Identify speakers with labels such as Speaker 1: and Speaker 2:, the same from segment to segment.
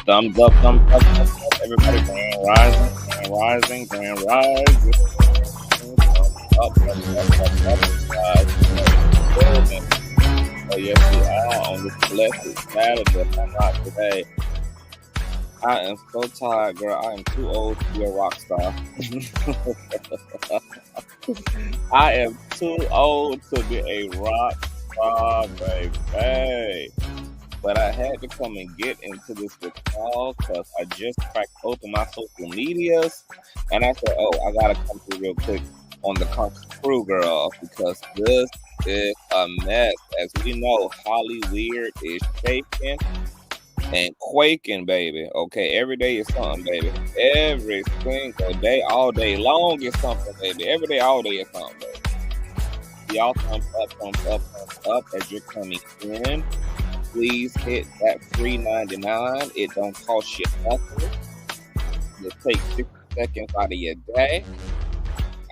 Speaker 1: Thumbs up, everybody, grand rising, grand rising. Thumbs up, guys. Oh, yes, we are on this blessed Saturday. I'm not today. I am so tired, girl. I am too old to be a rock star. I am too old to be a rock star, baby. But I had to come and get into this with y'all because I just cracked open my social medias and I said, oh, I gotta come through real quick on the Consciouztv, girl, because this is a mess. As we know, Hollywood is shaking and quaking, baby. Okay, every day is something, baby. Every single day, all day long is something, baby. Every day, all day is something, baby. Y'all thumbs up as you're coming in. Please hit that free 99. It don't cost you nothing. Just take 60 seconds out of your day,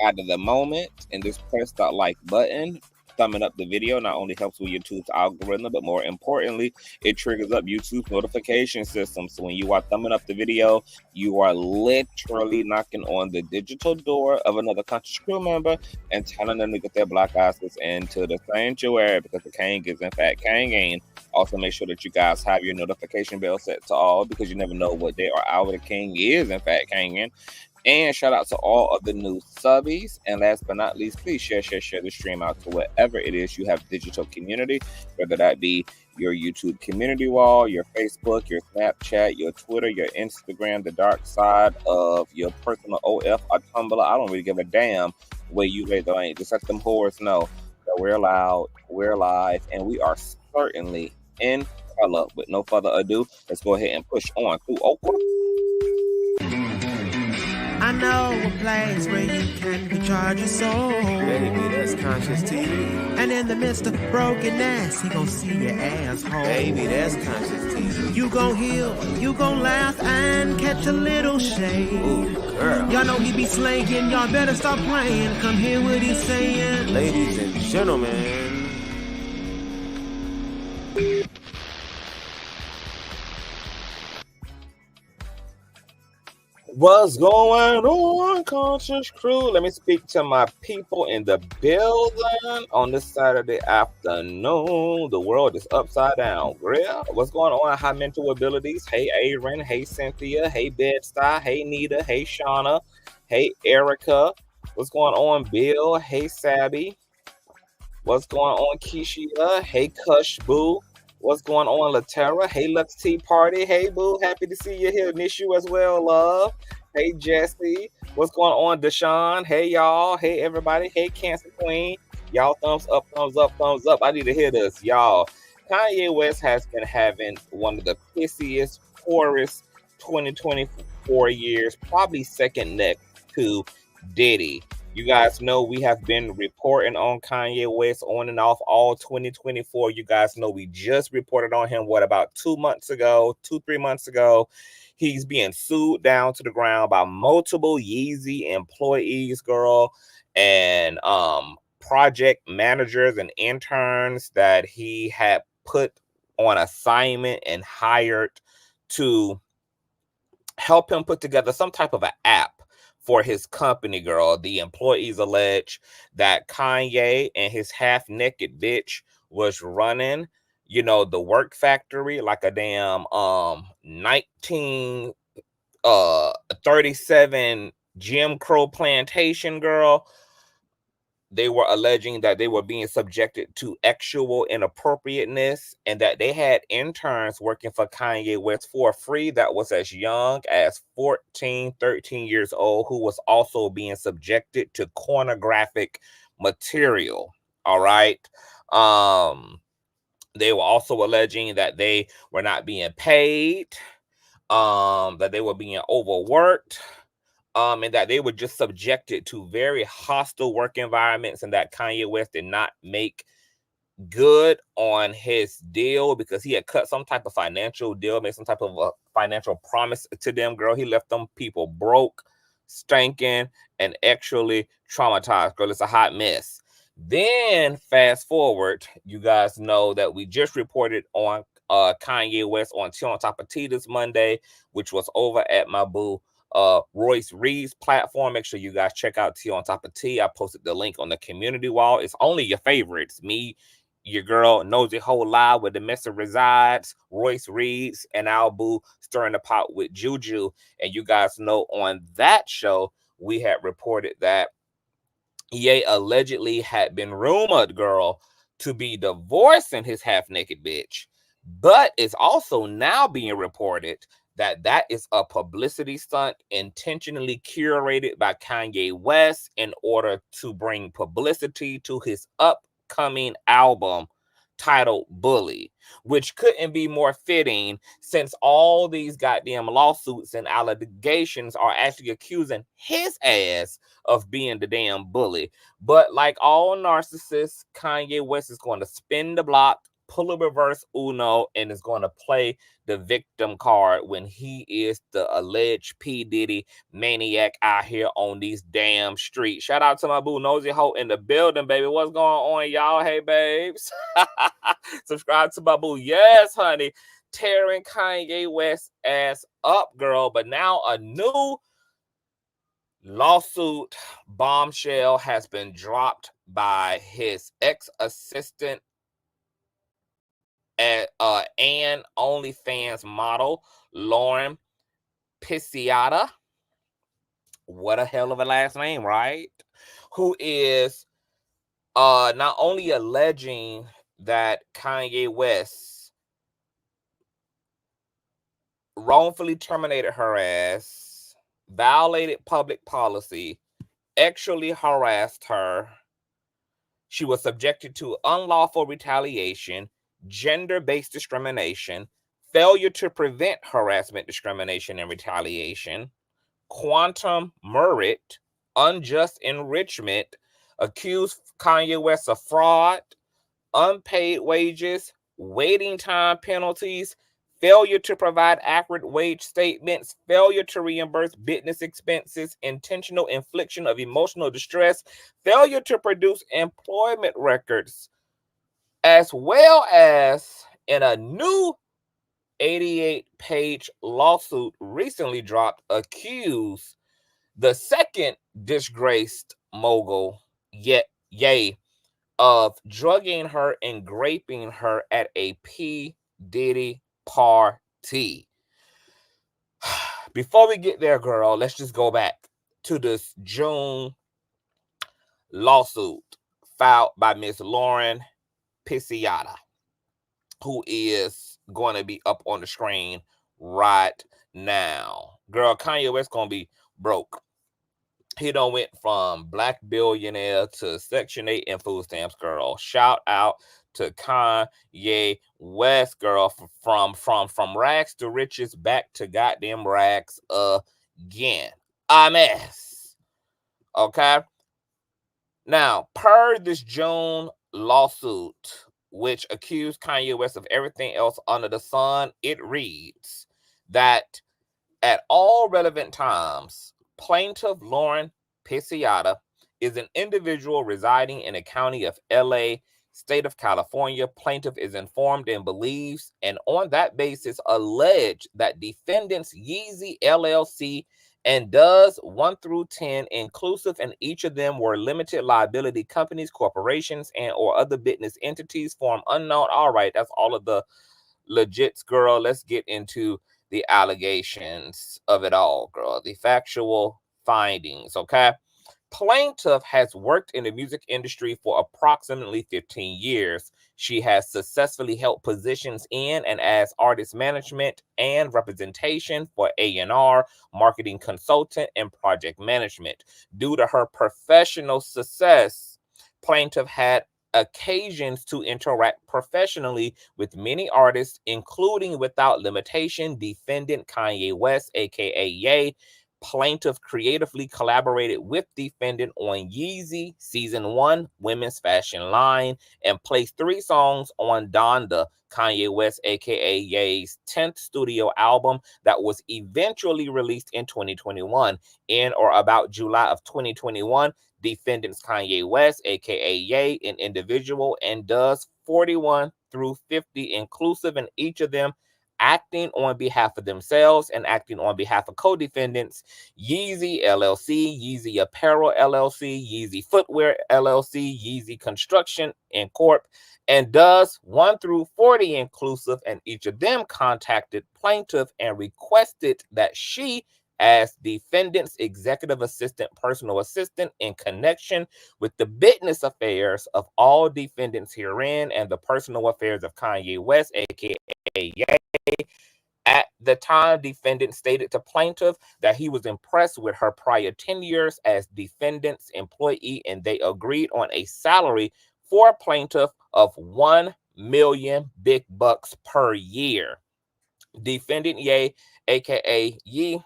Speaker 1: out of the moment, and just press that like button. Thumbing up the video not only helps with YouTube's algorithm, but more importantly, it triggers up YouTube's notification system. So when you are thumbing up the video, you are literally knocking on the digital door of another Consciouztv member and telling them to get their black asses into the sanctuary, because the king is in fact king. Also, make sure that you guys have your notification bell set to all, because you never know what day or hour the king is in fact king. And shout out to all of the new subbies. And last but not least, please share the stream out to wherever it is you have digital community, whether that be your YouTube community wall, your Facebook, your Snapchat, your Twitter, your Instagram, the dark side of your personal OF or Tumblr. I don't really give a damn where you lay the lane. Just let them whores know that we're loud, we're live, and we are certainly in color. With no further ado, let's go ahead and push on through Oakland.
Speaker 2: I know a place where you can recharge your soul.
Speaker 3: Baby, that's Consciouztv.
Speaker 2: And in the midst of brokenness, he gon' see your asshole.
Speaker 3: Baby, that's Consciouztv.
Speaker 2: You gon' heal, you gon' laugh and catch a little shade.
Speaker 3: Ooh, girl.
Speaker 2: Y'all know he be slaying, y'all better stop playing. Come hear what he's saying.
Speaker 3: Ladies and gentlemen.
Speaker 1: What's going on, Consciouztv? Let me speak to my people in the building on this Saturday afternoon. The world is upside down, girl. What's going on? High mental abilities. Hey, Aaron. Hey, Cynthia. Hey, Bed-Stuy. Hey, Nita. Hey, Shauna. Hey, Erica. What's going on, Bill? Hey, Sabby. What's going on, Keisha? Hey, Kush Boo. What's going on, Latera? Hey, Lux Tea Party. Hey, Boo. Happy to see you here. Miss you as well, love. Hey, Jesse. What's going on, Deshaun? Hey, y'all. Hey, everybody. Hey, Cancer Queen. Y'all, thumbs up, thumbs up, thumbs up. I need to hear this, y'all. Kanye West has been having one of the pissiest, poorest 2024 years, probably second next to Diddy. You guys know we have been reporting on Kanye West on and off all 2024. You guys know we just reported on him, about 3 months ago. He's being sued down to the ground by multiple Yeezy employees, girl, and project managers and interns that he had put on assignment and hired to help him put together some type of an app for his company, girl. The employees allege that Kanye and his half-naked bitch was running, the work factory like a damn 1937 Jim Crow plantation, girl. They were alleging that they were being subjected to sexual inappropriateness and that they had interns working for Kanye West for free that was as young as 14, 13 years old, who was also being subjected to pornographic material. All right. They were also alleging that they were not being paid, that they were being overworked, and that they were just subjected to very hostile work environments, and that Kanye West did not make good on his deal because he had cut some type of financial deal, made some type of a financial promise to them, girl. He left them people broke, stinking, and actually traumatized, girl. It's a hot mess. Then fast forward, you guys know that we just reported on Kanye West on T on Top of T this Monday, which was over at my boo Royce Reed's platform. Make sure you guys check out T on Top of T. I posted the link on the community wall. It's only your favorites. Me, your girl, Nosy Whole Live, where the message resides, Royce Reed's, and our boo Stirring the Pot with Juju. And you guys know on that show, we had reported that Ye allegedly had been rumored, girl, to be divorcing his half-naked bitch. But it's also now being reported that that is a publicity stunt intentionally curated by Kanye West in order to bring publicity to his upcoming album titled Bully, which couldn't be more fitting since all these goddamn lawsuits and allegations are actually accusing his ass of being the damn bully. But like all narcissists, Kanye West is going to spin the block, pull a reverse Uno, and is going to play the victim card when he is the alleged P. Diddy maniac out here on these damn streets. Shout out to my boo Nosy Ho in the building, baby. What's going on, y'all? Hey, babes. Subscribe to my boo. Yes, honey. Tearing Kanye West ass up, girl. But now a new lawsuit bombshell has been dropped by his ex-assistant and OnlyFans model Lauren Pisciotta. What a hell of a last name, right? Who is not only alleging that Kanye West wrongfully terminated her ass, violated public policy, actually harassed her. She was subjected to unlawful retaliation, gender-based discrimination, failure to prevent harassment, discrimination, and retaliation, quantum merit, unjust enrichment, accused Kanye West of fraud, unpaid wages, waiting time penalties, failure to provide accurate wage statements, failure to reimburse business expenses, intentional infliction of emotional distress, failure to produce employment records, as well as in a new 88-page lawsuit recently dropped, accused the second disgraced mogul, Ye, of drugging her and raping her at a P. Diddy party. Before we get there, girl, let's just go back to this June lawsuit filed by Miss Lauren Pisciotta, who is going to be up on the screen right now. Girl, Kanye West going to be broke. He done went from black billionaire to Section 8 and food stamps, girl. Shout out to Kanye West, girl, from rags to riches back to goddamn rags again. A mess. Okay? Now, per this June lawsuit, which accused Kanye West of everything else under the sun, it reads that at all relevant times, plaintiff Lauren Pisciotta is an individual residing in the county of LA, state of California. Plaintiff is informed and believes, and on that basis, alleged that defendants Yeezy LLC and does 1 through 10 inclusive, and each of them were limited liability companies, corporations, and or other business entities form unknown. All right, that's all of the legits, girl. Let's get into the allegations of it all, girl. The factual findings, okay? Plaintiff has worked in the music industry for approximately 15 years. She has successfully held positions in and as artist management and representation for A&R, marketing consultant, and project management. Due to her professional success, plaintiff had occasions to interact professionally with many artists, including without limitation defendant Kanye West, aka Ye. Plaintiff creatively collaborated with defendant on Yeezy Season 1 women's fashion line and placed 3 songs on Donda, Kanye West, aka Ye's 10th studio album that was eventually released in 2021. In or about July of 2021, defendants Kanye West, aka Ye, an individual, and does
Speaker 4: 41 through 50 inclusive, and each of them acting on behalf of themselves and acting on behalf of co-defendants: Yeezy LLC, Yeezy Apparel LLC, Yeezy Footwear LLC, Yeezy Construction and Corp, and does 1 through 40 inclusive, and each of them contacted plaintiff and requested that she, as defendant's executive assistant, personal assistant, in connection with the business affairs of all defendants herein and the personal affairs of Kanye West, aka Ye. At the time, defendant stated to plaintiff that he was impressed with her prior 10 years as defendant's employee, and they agreed on a salary for plaintiff of $1 million big bucks per year. Defendant Ye, aka Ye,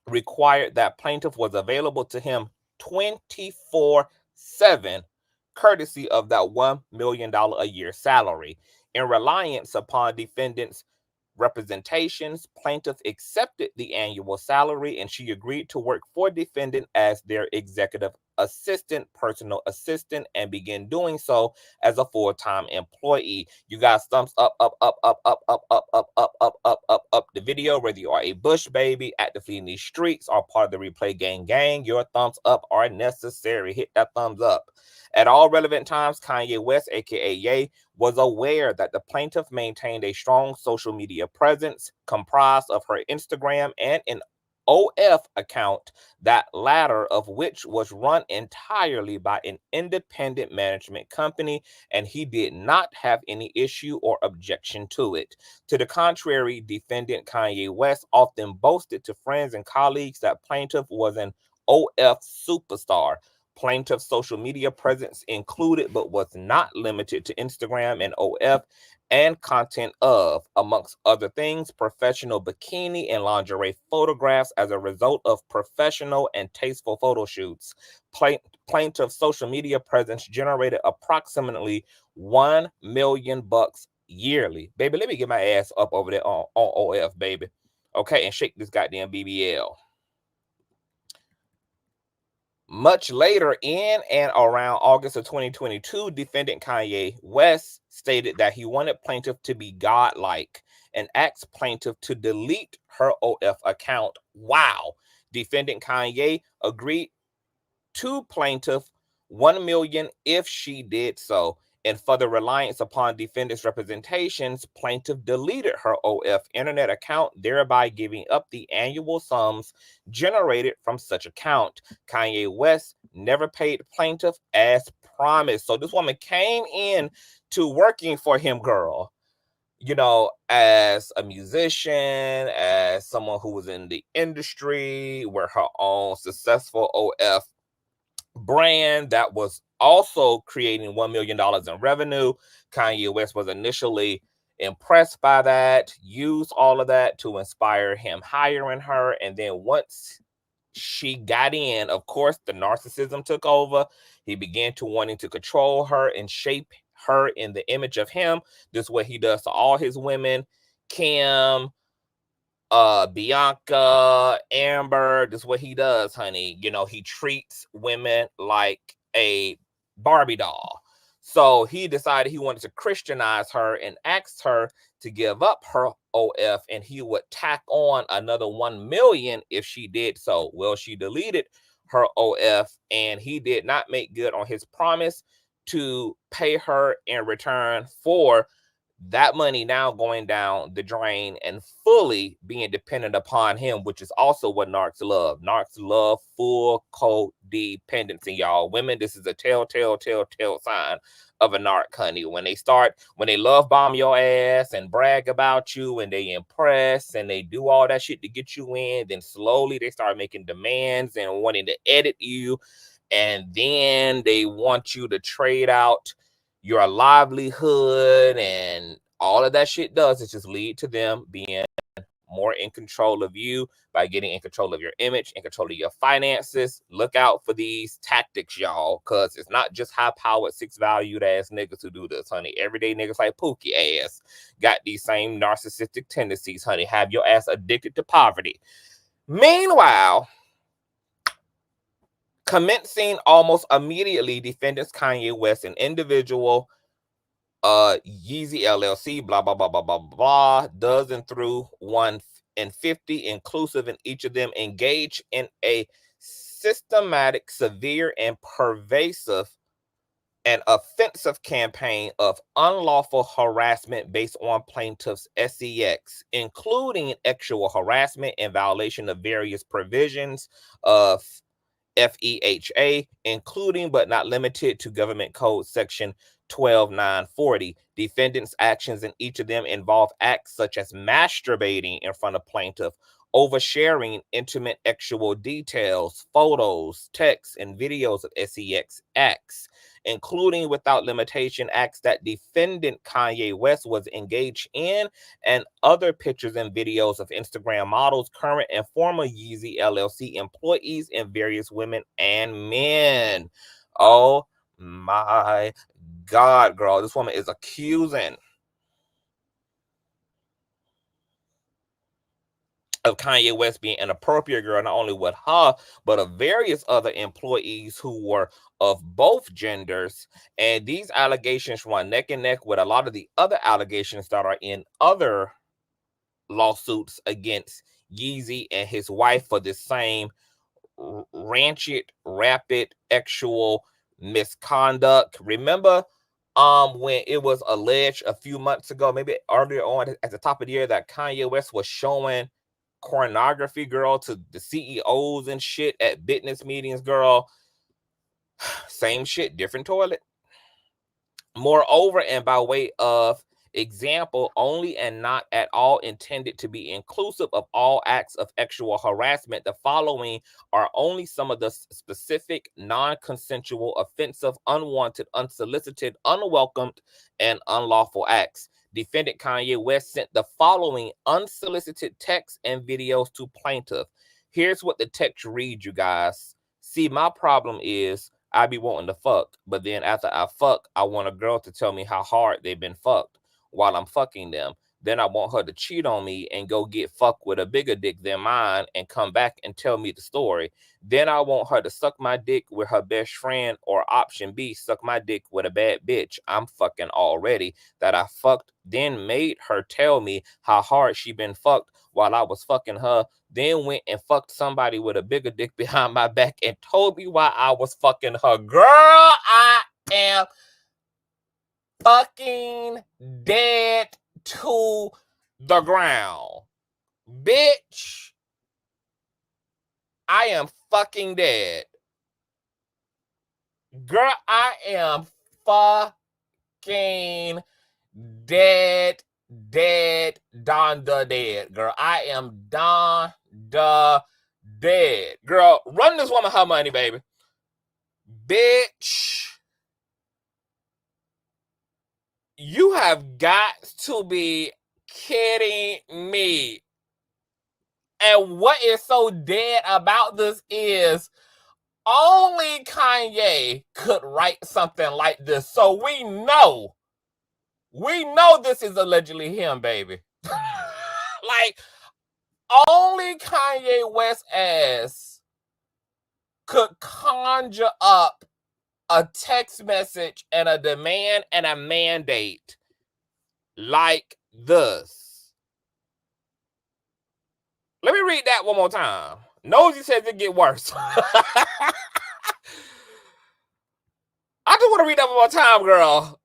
Speaker 4: required that plaintiff was available to him 24/7, courtesy of that $1 million a year salary. In reliance upon defendant's representations, plaintiff accepted the annual salary, and she agreed to work for defendant as their executive assistant, personal assistant, and began doing so as a full-time employee. You guys, thumbs up, up, up, up, up, up, up, up, up, up, up, up, up the video, whether you are a Bush baby, actively in these streets, or part of the Replay Gang, your thumbs up are necessary. Hit that thumbs up. At all relevant times, Kanye West, aka Ye, was aware that the plaintiff maintained a strong social media presence comprised of her Instagram and an OF account, that latter of which was run entirely by an independent management company, and he did not have any issue or objection to it. To the contrary, defendant Kanye West often boasted to friends and colleagues that plaintiff was an OF superstar. Plaintiff's social media presence included, but was not limited to, Instagram and OF and content of, amongst other things, professional bikini and lingerie photographs as a result of professional and tasteful photo shoots. Plaintiff's social media presence generated approximately $1 million yearly. Baby, let me get my ass up over there on OF, baby. Okay, and shake this goddamn BBL. Much later, in and around August of 2022, defendant Kanye West stated that he wanted plaintiff to be godlike and asked plaintiff to delete her OF account. Wow. Defendant Kanye agreed to plaintiff $1 million if she did so. And for the reliance upon defendant's representations, plaintiff deleted her OF internet account, thereby giving up the annual sums generated from such account. Kanye West never paid plaintiff as promised. So this woman came in to working for him, girl, you know, as a musician, as someone who was in the industry, with her own successful OF brand that was also creating $1 million in revenue. Kanye West was initially impressed by that, used all of that to inspire him hiring her. And then once she got in, of course, the narcissism took over. He began to wanting to control her and shape her in the image of him. This is what he does to all his women. Kim, Bianca, Amber, this is what he does, honey. You know, he treats women like a Barbie doll. So he decided he wanted to Christianize her and asked her to give up her OF, and he would tack on another 1 million if she did so. Well, she deleted her OF, and he did not make good on his promise to pay her in return for that money now going down the drain and fully being dependent upon him, which is also what narcs love. Narcs love full codependency, y'all. Women, this is a telltale sign of a narc, honey. When they love bomb your ass and brag about you and they impress and they do all that shit to get you in, then slowly they start making demands and wanting to edit you. And then they want you to trade out your livelihood, and all of that shit does is just lead to them being more in control of you by getting in control of your image, in control of your finances. Look out for these tactics, y'all, because it's not just high-powered, six-valued ass niggas who do this, honey. Everyday niggas like Pookie ass got these same narcissistic tendencies, honey. Have your ass addicted to poverty. Meanwhile, commencing almost immediately, defendants Kanye West, an individual Yeezy LLC, blah, blah, blah, blah, blah, blah, dozen through 150, inclusive in each of them, engage in a systematic, severe, and pervasive and offensive campaign of unlawful harassment based on plaintiff's SEX, including sexual harassment in violation of various provisions of FEHA, including but not limited to Government Code Section 12940. Defendants' actions in each of them involve acts such as masturbating in front of plaintiff, oversharing intimate sexual details, photos, texts, and videos of SEX acts, including without limitation acts that defendant Kanye West was engaged in, and other pictures and videos of Instagram models, current and former Yeezy LLC employees, and various women and men. Oh my God, girl. This woman is accusing of Kanye West being inappropriate, girl, not only with her, but of various other employees who were of both genders. And these allegations run neck and neck with a lot of the other allegations that are in other lawsuits against Yeezy and his wife for the same rancid, rapid, sexual misconduct. Remember when it was alleged a few months ago, maybe earlier on at the top of the year, that Kanye West was showing pornography, girl, to the CEOs and shit at business meetings, girl. Same shit, different toilet. Moreover, and by way of example only and not at all intended to be inclusive of all acts of sexual harassment, the following are only some of the specific non-consensual, offensive, unwanted, unsolicited, unwelcomed, and unlawful acts. Defendant Kanye West sent the following unsolicited texts and videos to plaintiff. Here's what the text reads, you guys. See, my problem is I be wanting to fuck, but then after I fuck, I want a girl to tell me how hard they've been fucked while I'm fucking them. Then I want her to cheat on me and go get fucked with a bigger dick than mine and come back and tell me the story. Then I want her to suck my dick with her best friend, or option B, suck my dick with a bad bitch I'm fucking already that I fucked, then made her tell me how hard she been fucked while I was fucking her, then went and fucked somebody with a bigger dick behind my back and told me why I was fucking her. Girl, I am fucking dead to the ground. Bitch, I am fucking dead. Girl, I am fucking dead, Donda dead. Girl, I am Donda dead. Girl, run this woman her money, baby. Bitch, you have got to be kidding me. And what is so dead about this is only Kanye could write something like this. So we know this is allegedly him, baby. Like, only Kanye West ass could conjure up a text message and a demand and a mandate like this. Let me read that one more time. Nosy says it get worse. I just want to read that one more time, girl.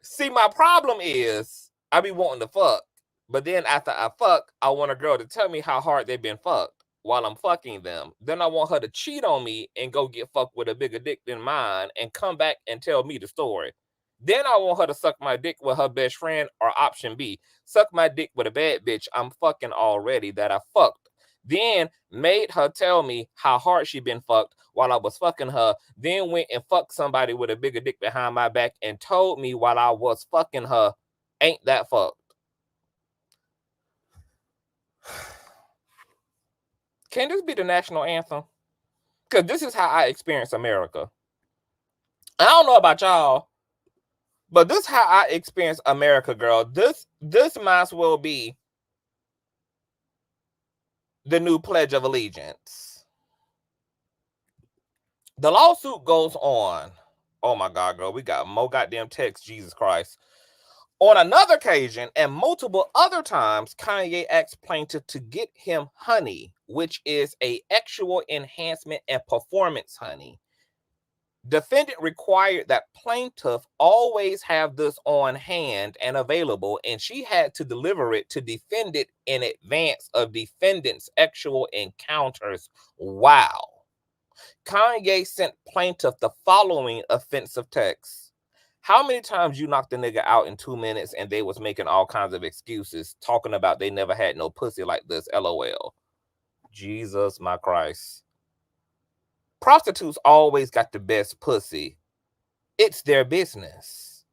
Speaker 4: See, my problem is I be wanting to fuck, but then after I fuck, I want a girl to tell me how hard they've been fucked while I'm fucking them. Then I want her to cheat on me and go get fucked with a bigger dick than mine and come back and tell me the story. Then I want her to suck my dick with her best friend, or option B, suck my dick with a bad bitch I'm fucking already that I fucked. Then made her tell me how hard she been fucked while I was fucking her. Then went and fucked somebody with a bigger dick behind my back and told me while I was fucking her, ain't that fucked? Can this be the national anthem? Because this is how I experience America. I don't know about y'all, but this is how I experience America, girl. This might as well be the new Pledge of Allegiance. The lawsuit goes on Oh my God, girl. We got more goddamn text. Jesus Christ. On another occasion and multiple other times, Kanye asked plaintiff to get him honey, which is a sexual enhancement and performance honey. Defendant required that plaintiff always have this on hand and available, and she had to deliver it to defendant in advance of defendant's sexual encounters. Wow. Kanye sent plaintiff the following offensive text. How many times you knocked the nigga out in 2 minutes and they was making all kinds of excuses, talking about they never had no pussy like this, LOL. Jesus, my Christ. Prostitutes always got the best pussy. It's their business.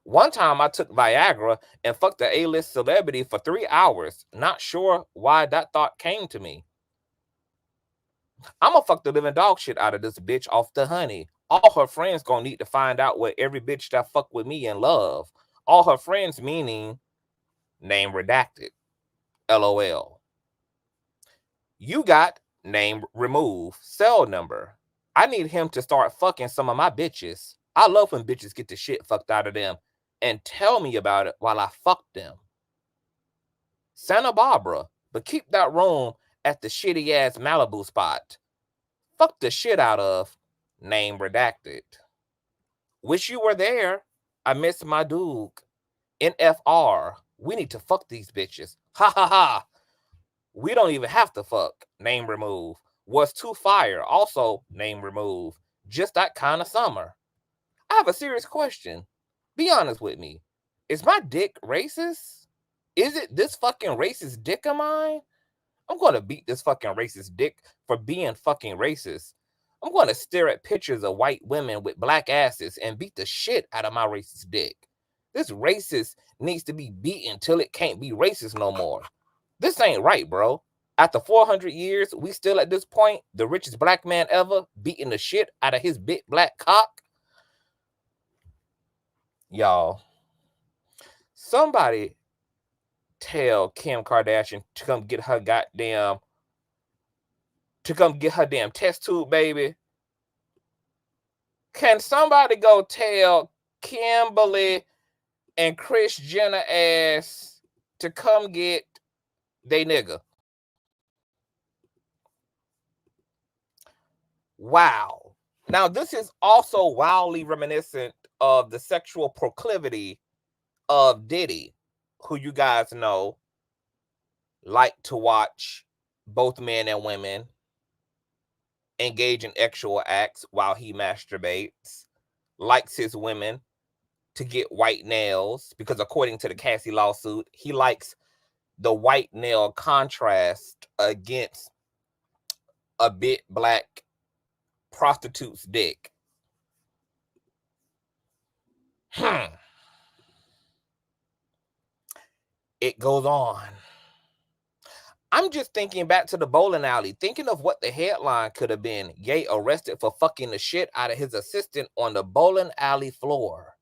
Speaker 4: One time I took Viagra and fucked the A-list celebrity for 3 hours. Not sure why that thought came to me. I'ma fuck the living dog shit out of this bitch off the honey. All her friends gonna need to find out what every bitch that fuck with me in love. All her friends meaning name redacted. LOL. You got name remove, cell number. I need him to start fucking some of my bitches. I love when bitches get the shit fucked out of them and tell me about it while I fuck them. Santa Barbara, but keep that room at the shitty ass Malibu spot. Fuck the shit out of name redacted. Wish you were there. I miss my dude. NFR. We need to fuck these bitches. Ha ha ha. We don't even have to fuck. Name remove. Was too fire. Also name remove. Just that kind of summer. I have a serious question. Be honest with me. Is my dick racist? Is it this fucking racist dick of mine? I'm going to beat this fucking racist dick for being fucking racist. I'm going to stare at pictures of white women with black asses and beat the shit out of my racist dick. This racist needs to be beaten till it can't be racist no more. This ain't right, bro. After 400 years, we still at this point, the richest black man ever, beating the shit out of his big black cock. Y'all, somebody tell Kim Kardashian to come get her damn test tube, baby. Can somebody go tell Kimberly and Kris Jenner ass to come get they nigga? Wow. Now, this is also wildly reminiscent of the sexual proclivity of Diddy, who you guys know like to watch both men and women engage in sexual acts while he masturbates, likes his women to get white nails, because according to the Cassie lawsuit, he likes the white nail contrast against a bit black prostitute's dick. It goes on. I'm just thinking back to the bowling alley, thinking of what the headline could have been. Ye arrested for fucking the shit out of his assistant on the bowling alley floor.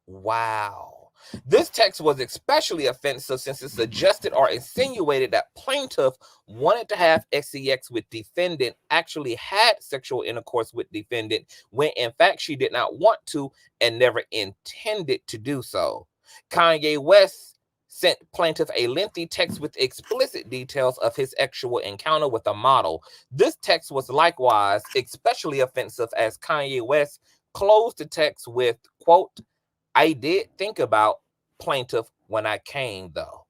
Speaker 4: Wow. This text was especially offensive since it suggested or insinuated that plaintiff wanted to have sex with defendant, actually had sexual intercourse with defendant, when in fact she did not want to and never intended to do so. Kanye West sent plaintiff a lengthy text with explicit details of his sexual encounter with a model. This text was likewise especially offensive as Kanye West closed the text with, quote, I did think about plaintiff when I came, though.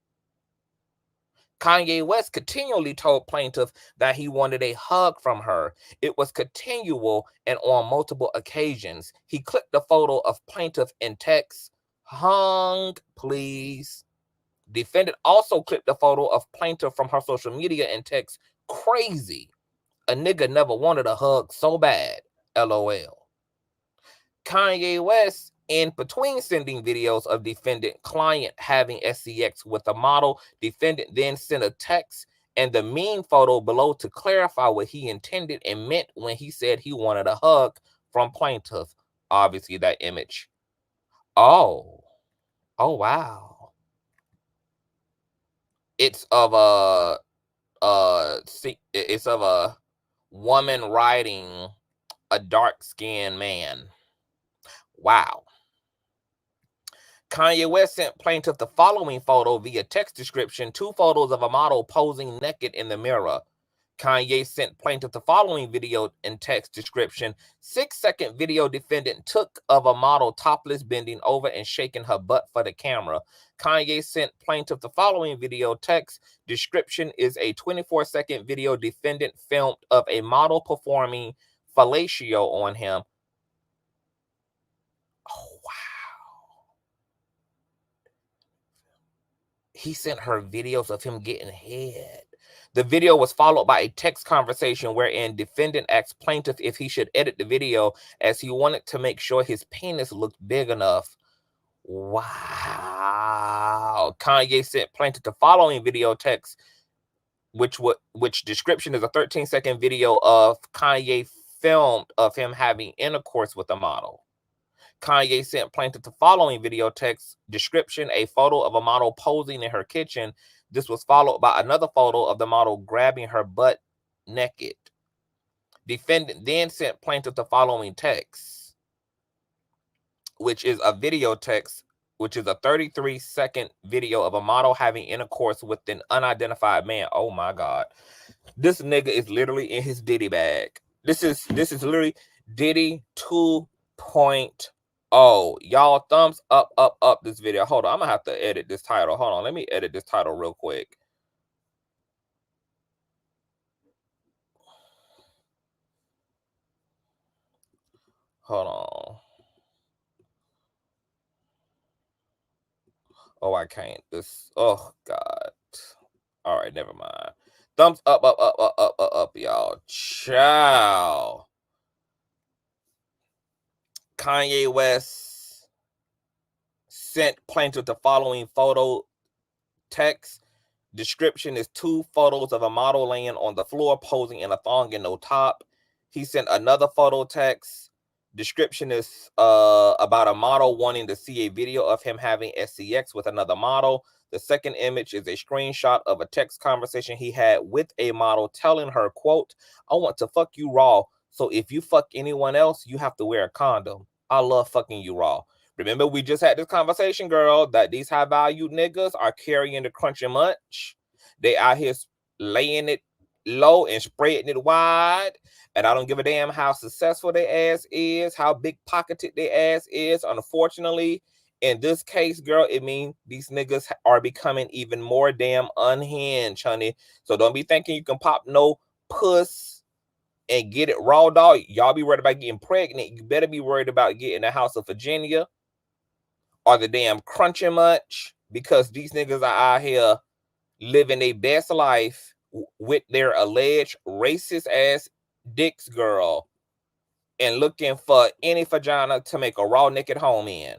Speaker 4: Kanye West continually told plaintiff that he wanted a hug from her. It was continual and on multiple occasions. He clicked the photo of plaintiff in text, hung, please. Defendant also clipped the photo of plaintiff from her social media and text, crazy. A nigga never wanted a hug so bad, LOL. Kanye West, in between sending videos of defendant client having sex with a model, defendant then sent a text and the meme photo below to clarify what he intended and meant when he said he wanted a hug from plaintiff. Obviously, that image. Oh, wow. It's of a woman riding a dark-skinned man. Wow. Kanye West sent plaintiff the following photo via text description, 2 photos of a model posing naked in the mirror. Kanye sent plaintiff the following video and text description, 6-second video defendant took of a model topless bending over and shaking her butt for the camera. Kanye sent plaintiff the following video text description is a 24-second video defendant filmed of a model performing fellatio on him. Oh, wow. He sent her videos of him getting head. The video was followed by a text conversation wherein defendant asked plaintiff if he should edit the video as he wanted to make sure his penis looked big enough. Wow. Kanye sent plaintiff the following video text, which description is a 13-second video of Kanye filmed of him having intercourse with a model. Kanye sent plaintiff the following video text description, a photo of a model posing in her kitchen. This was followed by another photo of the model grabbing her butt naked. Defendant then sent plaintiff the following text, which is a video text, which is a 33-second video of a model having intercourse with an unidentified man. Oh my God. This nigga is literally in his Diddy bag. This is literally Diddy 2.0. Y'all thumbs up this video. Hold on, I'm gonna have to edit this title. Hold on, let me edit this title real quick. Hold on. Oh, I can't. Oh God. All right, never mind. Thumbs up, y'all. Ciao. Kanye West sent plaintiff the following photo text. Description is 2 photos of a model laying on the floor posing in a thong and no top. He sent another photo text. Description is about a model wanting to see a video of him having SCX with another model. The second image is a screenshot of a text conversation he had with a model telling her, quote, "I want to fuck you raw. So if you fuck anyone else, you have to wear a condom. I love fucking you raw." Remember, we just had this conversation, girl, that these high-value niggas are carrying the crunchy munch. They out here laying it low and spreading it wide. And I don't give a damn how successful their ass is, how big-pocketed their ass is. Unfortunately, in this case, girl, it means these niggas are becoming even more damn unhinged, honey. So don't be thinking you can pop no puss and get it raw, dog. Y'all be worried about getting pregnant. You better be worried about getting the House of Virginia or the damn crunchy munch, because these niggas are out here living their best life with their alleged racist ass dicks, girl, and looking for any vagina to make a raw naked home in.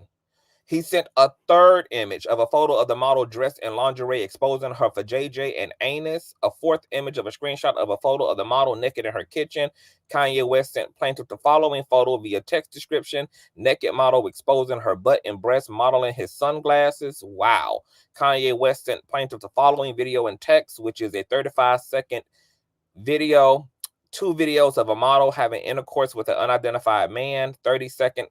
Speaker 4: He sent a third image of a photo of the model dressed in lingerie exposing her vajayjay and anus. A fourth image of a screenshot of a photo of the model naked in her kitchen. Kanye West sent plaintiff the following photo via text description. Naked model exposing her butt and breast, modeling his sunglasses. Wow. Kanye West sent plaintiff the following video and text, which is a 35-second video. 2 videos of a model having intercourse with an unidentified man. 30-second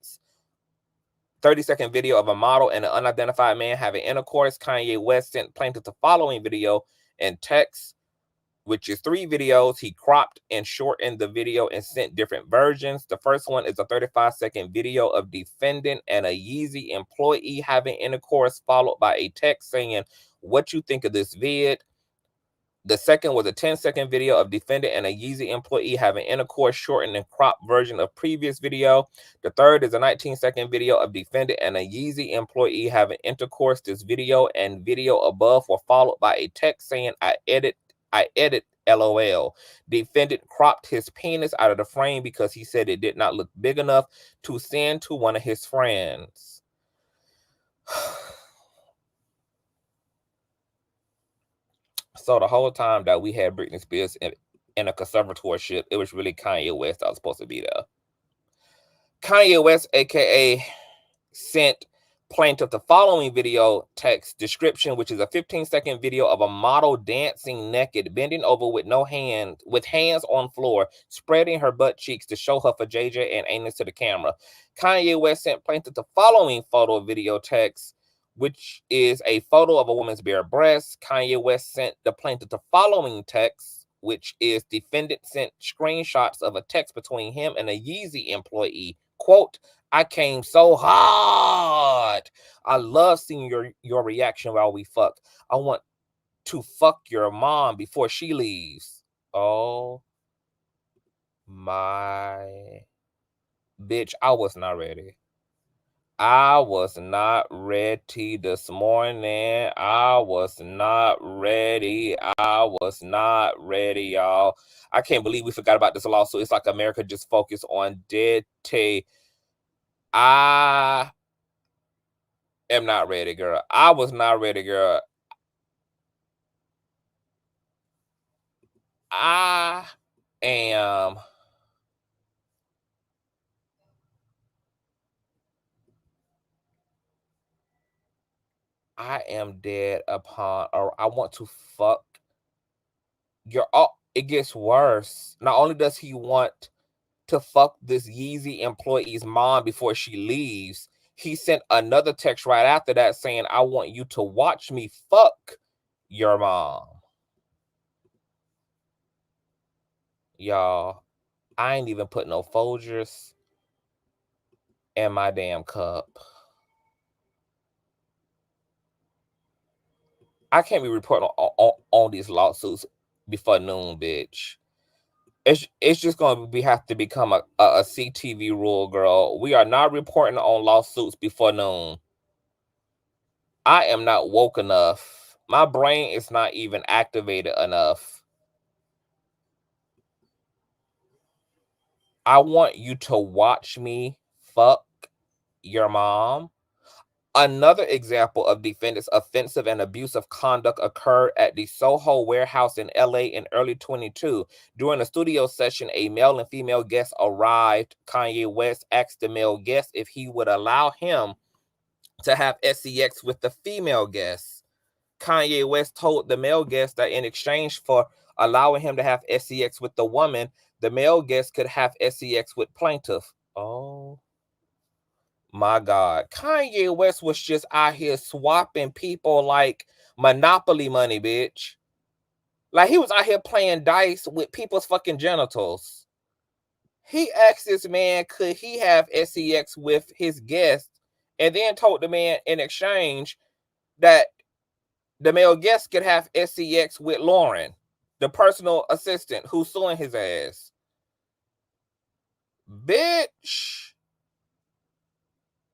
Speaker 4: video of a model and an unidentified man having intercourse. Kanye West sent plaintiff the following video and text, which is 3 videos. He cropped and shortened the video and sent different versions. The first one is a 35-second video of defendant and a Yeezy employee having intercourse, followed by a text saying, "What you think of this vid?" The second was a 10-second video of defendant and a Yeezy employee having intercourse, shortened and cropped version of previous video. The third is a 19-second video of defendant and a Yeezy employee having intercourse. This video and video above were followed by a text saying, I edit, LOL. Defendant cropped his penis out of the frame because he said it did not look big enough to send to one of his friends. So the whole time that we had Britney Spears in a conservatorship, it was really Kanye West that was supposed to be there. Kanye West, a.k.a. sent Plaintiff, the following video text description, which is a 15-second video of a model dancing naked, bending over with hands on floor, spreading her butt cheeks to show her vajayjay and anus to the camera. Kanye West sent plaintiff the following photo video text, which is a photo of a woman's bare breasts. Kanye West sent the plaintiff the following text, which is defendant sent screenshots of a text between him and a Yeezy employee. Quote, "I came so hard. I love seeing your reaction while we fuck. I want to fuck your mom before she leaves." Oh my bitch, I was not ready. I was not ready this morning. I was not ready. I was not ready, y'all. I can't believe we forgot about this lawsuit. It's like America just focused on Diddy. I am not ready, girl. I was not ready, girl. I am dead upon, or I want to fuck your. Oh, it gets worse. Not only does he want to fuck this Yeezy employee's mom before she leaves, he sent another text right after that saying, "I want you to watch me fuck your mom." Y'all, I ain't even put no Folgers in my damn cup. I can't be reporting on these lawsuits before noon, bitch. It's just going to have to become a CTV rule, girl. We are not reporting on lawsuits before noon. I am not woke enough. My brain is not even activated enough. I want you to watch me fuck your mom. Another example of defendants' offensive and abusive conduct occurred at the Soho warehouse in LA in early 2022. During a studio session, a male and female guest arrived. Kanye West asked the male guest if he would allow him to have sex with the female guest. Kanye West told the male guest that in exchange for allowing him to have sex with the woman, the male guest could have sex with plaintiff. Oh my God. Kanye West was just out here swapping people like Monopoly money, bitch. Like he was out here playing dice with people's fucking genitals. He asked this man, could he have sex with his guest, and then told the man in exchange that the male guest could have sex with Lauren, the personal assistant who's suing his ass. Bitch.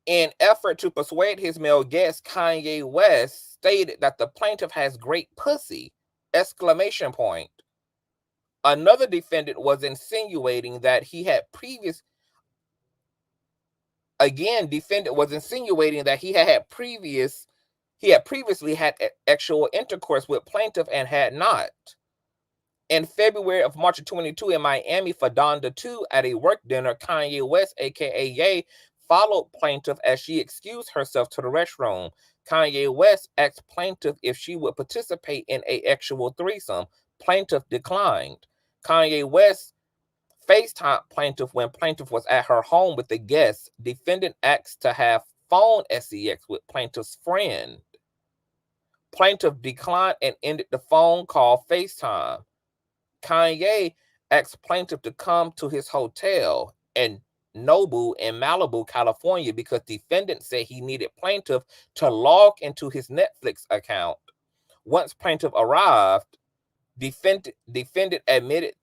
Speaker 4: In effort to persuade his male guest, Kanye West stated that the plaintiff has great pussy! Exclamation point. Another defendant was insinuating that defendant was insinuating that he had previously had actual intercourse with plaintiff and had not. In February of March of 22 in Miami for Donda 2 at a work dinner, Kanye West, aka Ye, followed plaintiff as she excused herself to the restroom. Kanye West asked plaintiff if she would participate in an actual threesome. Plaintiff declined. Kanye West FaceTime plaintiff when plaintiff was at her home with the guest. Defendant asked to have phone sex with plaintiff's friend. Plaintiff declined and ended the phone call FaceTime. Kanye asked plaintiff to come to his hotel and Nobu in Malibu, California, because defendant said he needed plaintiff to log into his Netflix account. Once plaintiff arrived, defendant admitted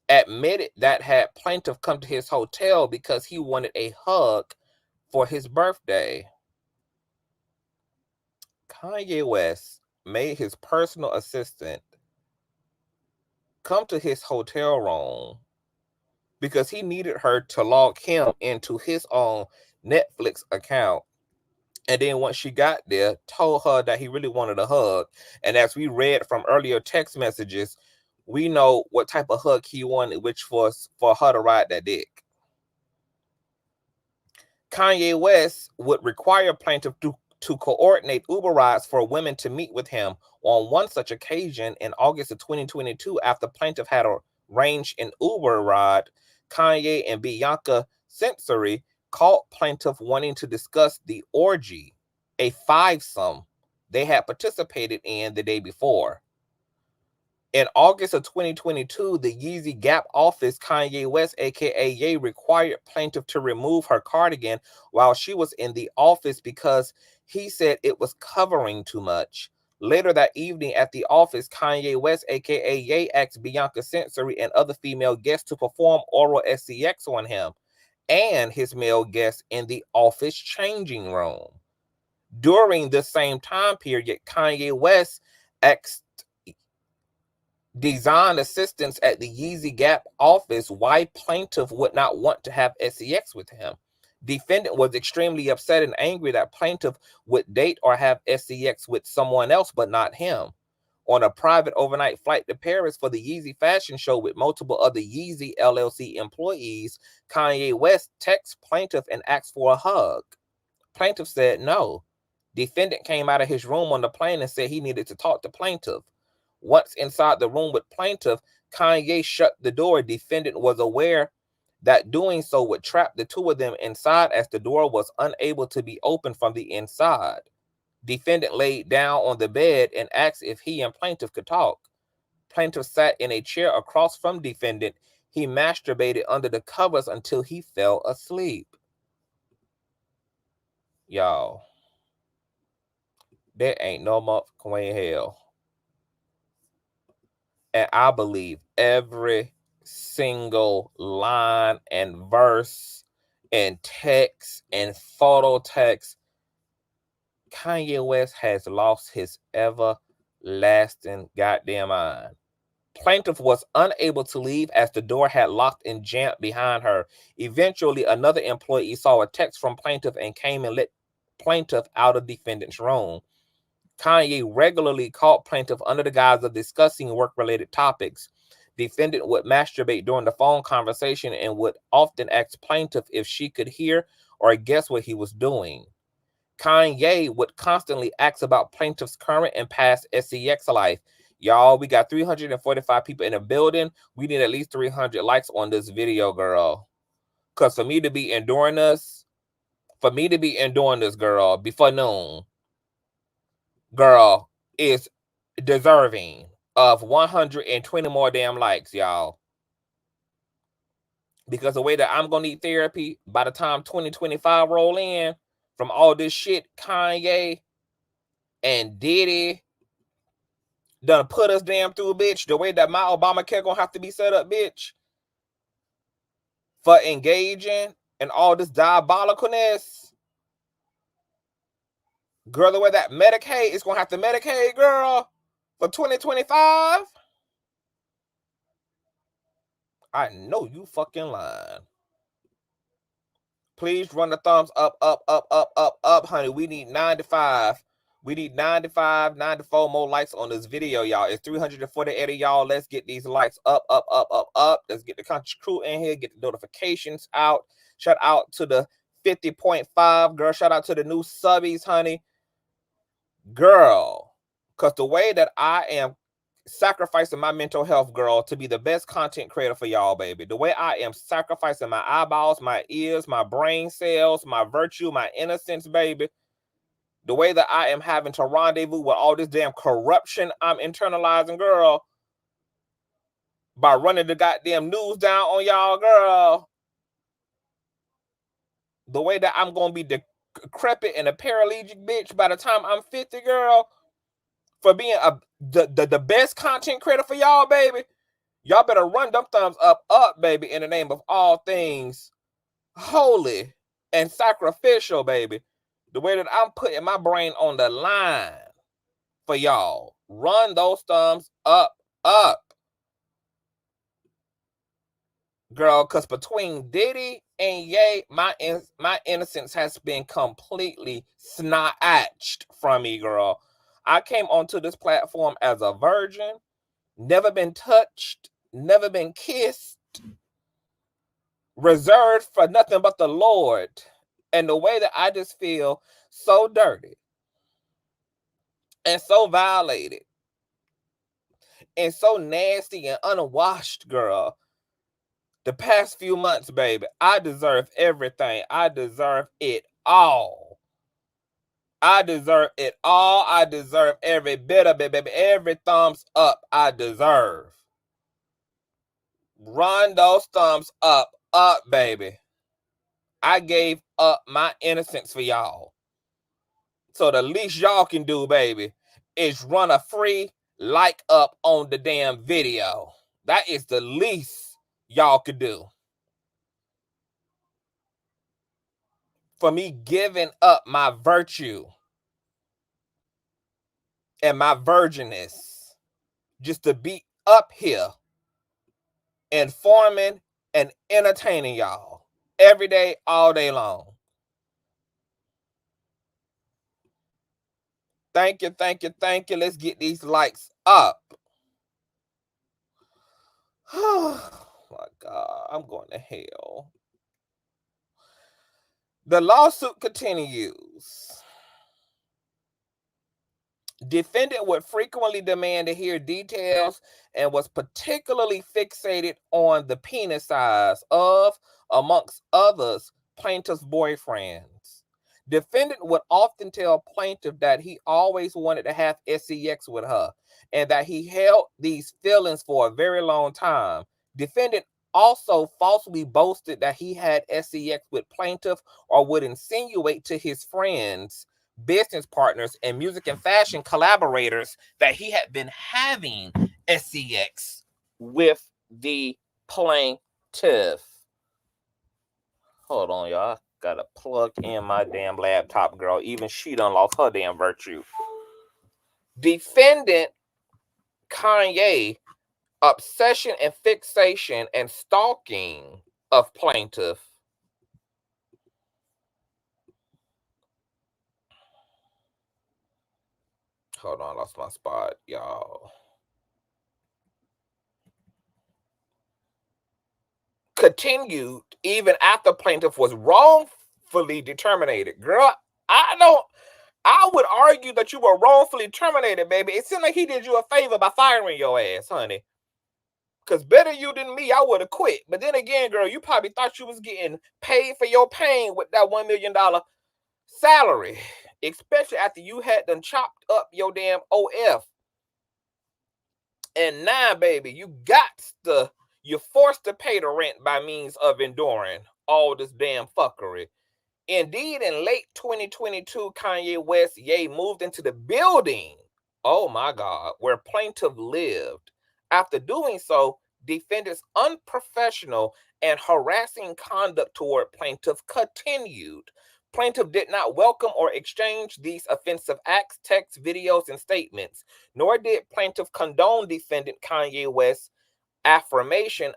Speaker 4: that had plaintiff come to his hotel because he wanted a hug for his birthday. Kanye West made his personal assistant come to his hotel room because he needed her to log him into his own Netflix account. And then once she got there, told her that he really wanted a hug. And as we read from earlier text messages, we know what type of hug he wanted, which was for her to ride that dick. Kanye West would require plaintiff to coordinate Uber rides for women to meet with him. On one such occasion in August of 2022, after plaintiff had arranged an Uber ride, Kanye and Bianca Sensory called plaintiff wanting to discuss the orgy, a fivesome they had participated in the day before. In August of 2022, the Yeezy Gap office, Kanye West, aka Ye, required plaintiff to remove her cardigan while she was in the office because he said it was covering too much. Later that evening at the office, Kanye West, aka Ye, asked Bianca Sensory and other female guests to perform oral SCX on him and his male guests in the office changing room. During the same time period, Kanye West asked design assistants at the Yeezy Gap office why plaintiff would not want to have SEX with him. Defendant was extremely upset and angry that plaintiff would date or have SEX with someone else but not him. On a private overnight flight to Paris for the Yeezy fashion show with multiple other Yeezy LLC employees, Kanye West texted plaintiff and asked for a hug. Plaintiff said no. Defendant came out of his room on the plane and said he needed to talk to plaintiff. Once inside the room with plaintiff, Kanye shut the door. Defendant was aware that doing so would trap the two of them inside as the door was unable to be opened from the inside. Defendant laid down on the bed and asked if he and plaintiff could talk. Plaintiff sat in a chair across from defendant. He masturbated under the covers until he fell asleep. Y'all, there ain't no motherfucking way in hell. And I believe every single line and verse and text and photo text. Kanye West has lost his everlasting goddamn mind. Plaintiff was unable to leave as the door had locked and jammed behind her. Eventually, another employee saw a text from plaintiff and came and let plaintiff out of defendant's room. Kanye regularly called plaintiff under the guise of discussing work-related topics. Defendant would masturbate during the phone conversation and would often ask plaintiff if she could hear or guess what he was doing. Kanye would constantly ask about plaintiff's current and past SEX life. Y'all, we got 345 people in the building. We need at least 300 likes on this video, girl. Because for me to be enduring this, girl, before noon, girl, is deserving of 120 more damn likes, y'all. Because the way that I'm going to need therapy by the time 2025 roll in from all this shit Kanye and Diddy done put us damn through, bitch. The way that my Obamacare going to have to be set up, bitch, for engaging in all this diabolicalness. Girl, the way that Medicaid is going to have to Medicaid, girl, for 2025. I know you fucking lying. Please run the thumbs up, honey. We need 95. We need 95, 94 more likes on this video, y'all. It's 348 of y'all. Let's get these likes up. Let's get the Conscious crew in here. Get the notifications out. Shout out to the 50.5, girl. Shout out to the new subbies, honey. Girl, because the way that I am sacrificing my mental health, girl, to be the best content creator for y'all, baby. The way I am sacrificing my eyeballs, my ears, my brain cells, my virtue, my innocence, baby. The way that I am having to rendezvous with all this damn corruption I'm internalizing, girl, by running the goddamn news down on y'all, girl. The way that I'm going to be decrepit and a paralytic bitch by the time I'm 50, girl, for being the best content creator for y'all, baby. Y'all better run them thumbs up, baby, in the name of all things holy and sacrificial, baby. The way that I'm putting my brain on the line for y'all. Run those thumbs up. Girl, because between Diddy and Ye, my innocence has been completely snatched from me, girl. I came onto this platform as a virgin, never been touched, never been kissed, reserved for nothing but the Lord And the way that I just feel so dirty and so violated and so nasty and unwashed, girl, the past few months, baby, I deserve everything. I deserve it all. I deserve it all. I deserve every bit of it, baby. Every thumbs up I deserve. Run those thumbs up, baby. I gave up my innocence for y'all. So the least y'all can do, baby, is run a free like up on the damn video. That is the least y'all could do. For me giving up my virtue and my virginness just to be up here informing and entertaining y'all every day, all day long. Thank you, thank you, thank you. Let's get these likes up. Oh my God, I'm going to hell. The lawsuit continues. Defendant would frequently demand to hear details and was particularly fixated on the penis size of, amongst others, plaintiff's boyfriends. Defendant would often tell plaintiff that he always wanted to have sex with her and that he held these feelings for a very long time. Defendant also falsely boasted that he had sex with plaintiff or would insinuate to his friends, business partners, and music and fashion collaborators that he had been having sex with the plaintiff. Hold on, y'all. Gotta plug in my damn laptop, girl. Even she done lost her damn virtue. Defendant Kanye obsession and fixation and stalking of plaintiff. Hold on, I lost my spot, y'all. Continued even after plaintiff was wrongfully terminated. Girl, I would argue that you were wrongfully terminated, baby. It seemed like he did you a favor by firing your ass, honey. Because better you than me, I would have quit. But then again, girl, you probably thought you was getting paid for your pain with that $1 million salary. Especially after you had done chopped up your damn OF. And now, baby, you're forced to pay the rent by means of enduring all this damn fuckery. Indeed, in late 2022, Kanye West, moved into the building, oh my God, where plaintiff lived. After doing so, defendant's unprofessional and harassing conduct toward plaintiff continued. Plaintiff did not welcome or exchange these offensive acts, texts, videos, and statements, nor did plaintiff condone defendant Kanye West's aforementioned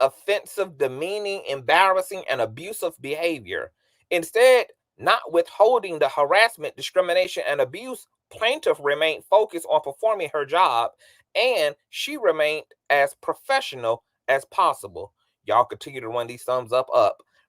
Speaker 4: offensive, demeaning, embarrassing, and abusive behavior. Instead, not withholding the harassment, discrimination, and abuse, plaintiff remained focused on performing her job, and she remained as professional as possible. Y'all continue to run these thumbs up.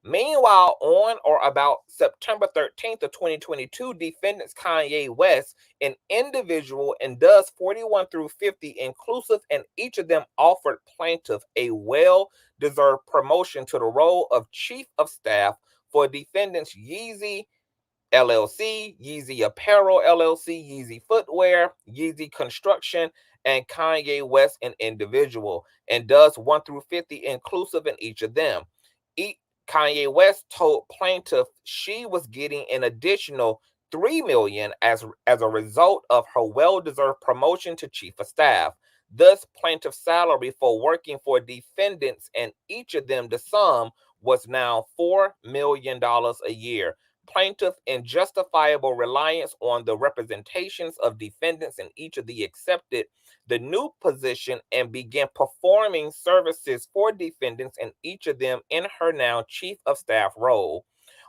Speaker 4: Meanwhile, on or about September 13th of 2022, defendants Kanye West, an individual, and does 41 through 50 inclusive, and each of them offered plaintiff a well-deserved promotion to the role of chief of staff for defendants Yeezy LLC, Yeezy Apparel LLC, Yeezy Footwear, Yeezy Construction, and Kanye West, an individual, and does 1 through 50 inclusive in each of them. Kanye West told plaintiff she was getting an additional $3 million as a result of her well-deserved promotion to chief of staff. Thus, plaintiff's salary for working for defendants and each of them, the sum was now $4 million a year. Plaintiff, in justifiable reliance on the representations of defendants in each of the accepted the new position and began performing services for defendants and each of them in her now chief of staff role.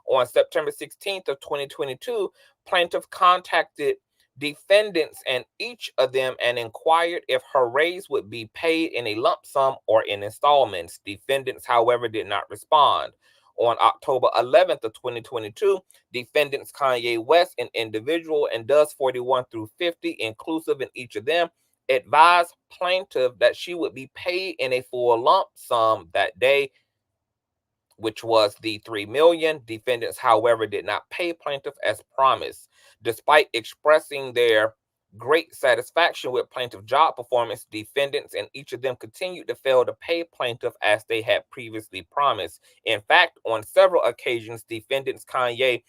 Speaker 4: On September 16th of 2022, plaintiff contacted defendants and each of them and inquired if her raise would be paid in a lump sum or in installments. Defendants, however, did not respond. On October 11th of 2022, defendants Kanye West, an individual, and does 41 through 50, inclusive in each of them, advised plaintiff that she would be paid in a full lump sum that day, which was the $3 million. Defendants, however, did not pay plaintiff as promised. Despite expressing their great satisfaction with plaintiff job performance, defendants and each of them continued to fail to pay plaintiff as they had previously promised. In fact, on several occasions, defendants Kanye,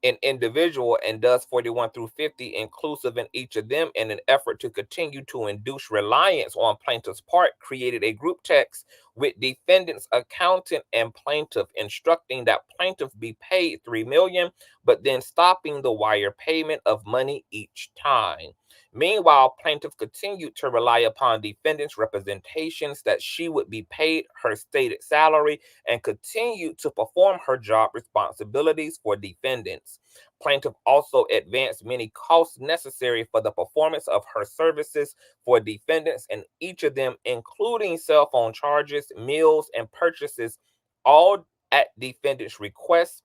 Speaker 4: an individual, and does 41 through 50, inclusive in each of them, in an effort to continue to induce reliance on plaintiff's part, created a group text with defendant's accountant and plaintiff, instructing that plaintiff be paid $3 million, but then stopping the wire payment of money each time. Meanwhile, plaintiff continued to rely upon defendant's representations that she would be paid her stated salary and continued to perform her job responsibilities for defendants. Plaintiff also advanced many costs necessary for the performance of her services for defendants, and each of them, including cell phone charges, meals, and purchases, all at defendant's request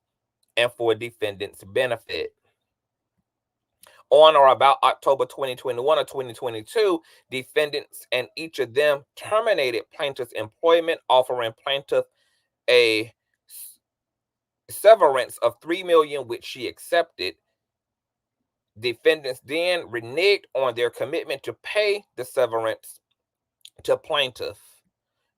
Speaker 4: and for defendant's benefit. On or about October 2021 or 2022, defendants and each of them terminated plaintiff's employment, offering plaintiff a severance of $3 million, which she accepted. Defendants then reneged on their commitment to pay the severance to plaintiff.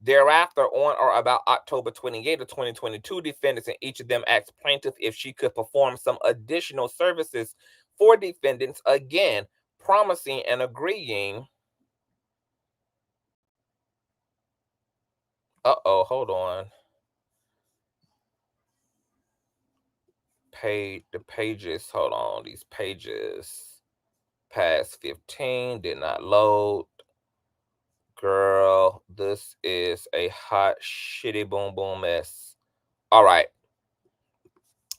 Speaker 4: Thereafter, on or about October 28 of 2022, defendants and each of them asked plaintiff if she could perform some additional services for defendants, again promising and agreeing. Hold on. The pages, hold on, these pages past 15 did not load. Girl, this is a hot shitty boom boom mess. All right.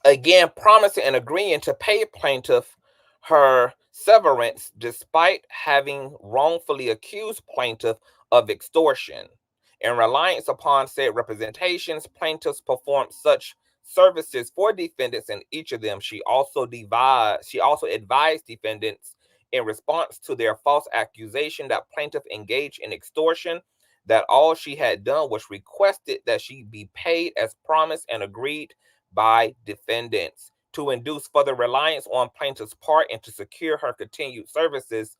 Speaker 4: Again, promising and agreeing to pay plaintiff her severance despite having wrongfully accused plaintiff of extortion. In reliance upon said representations, plaintiffs performed such services for defendants and each of them. She also advised defendants in response to their false accusation that plaintiff engaged in extortion, that all she had done was requested that she be paid as promised and agreed by defendants. To induce further reliance on plaintiff's part and to secure her continued services,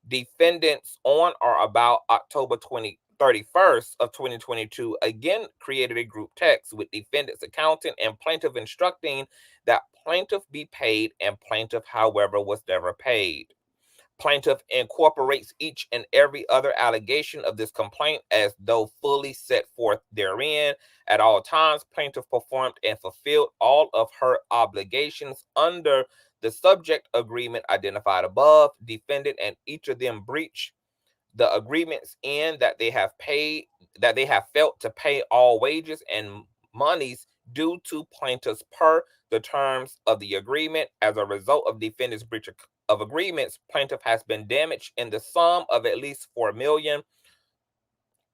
Speaker 4: defendants on or about October 31st of 2022 again created a group text with defendant's accountant and plaintiff, instructing that plaintiff be paid, and plaintiff, however, was never paid. Plaintiff incorporates each and every other allegation of this complaint as though fully set forth therein. At all times, plaintiff performed and fulfilled all of her obligations under the subject agreement identified above. Defendant and each of them breach the agreements in that they have failed to pay all wages and monies due to plaintiffs per the terms of the agreement. As a result of defendant's breach of agreements, plaintiff has been damaged in the sum of at least $4 million.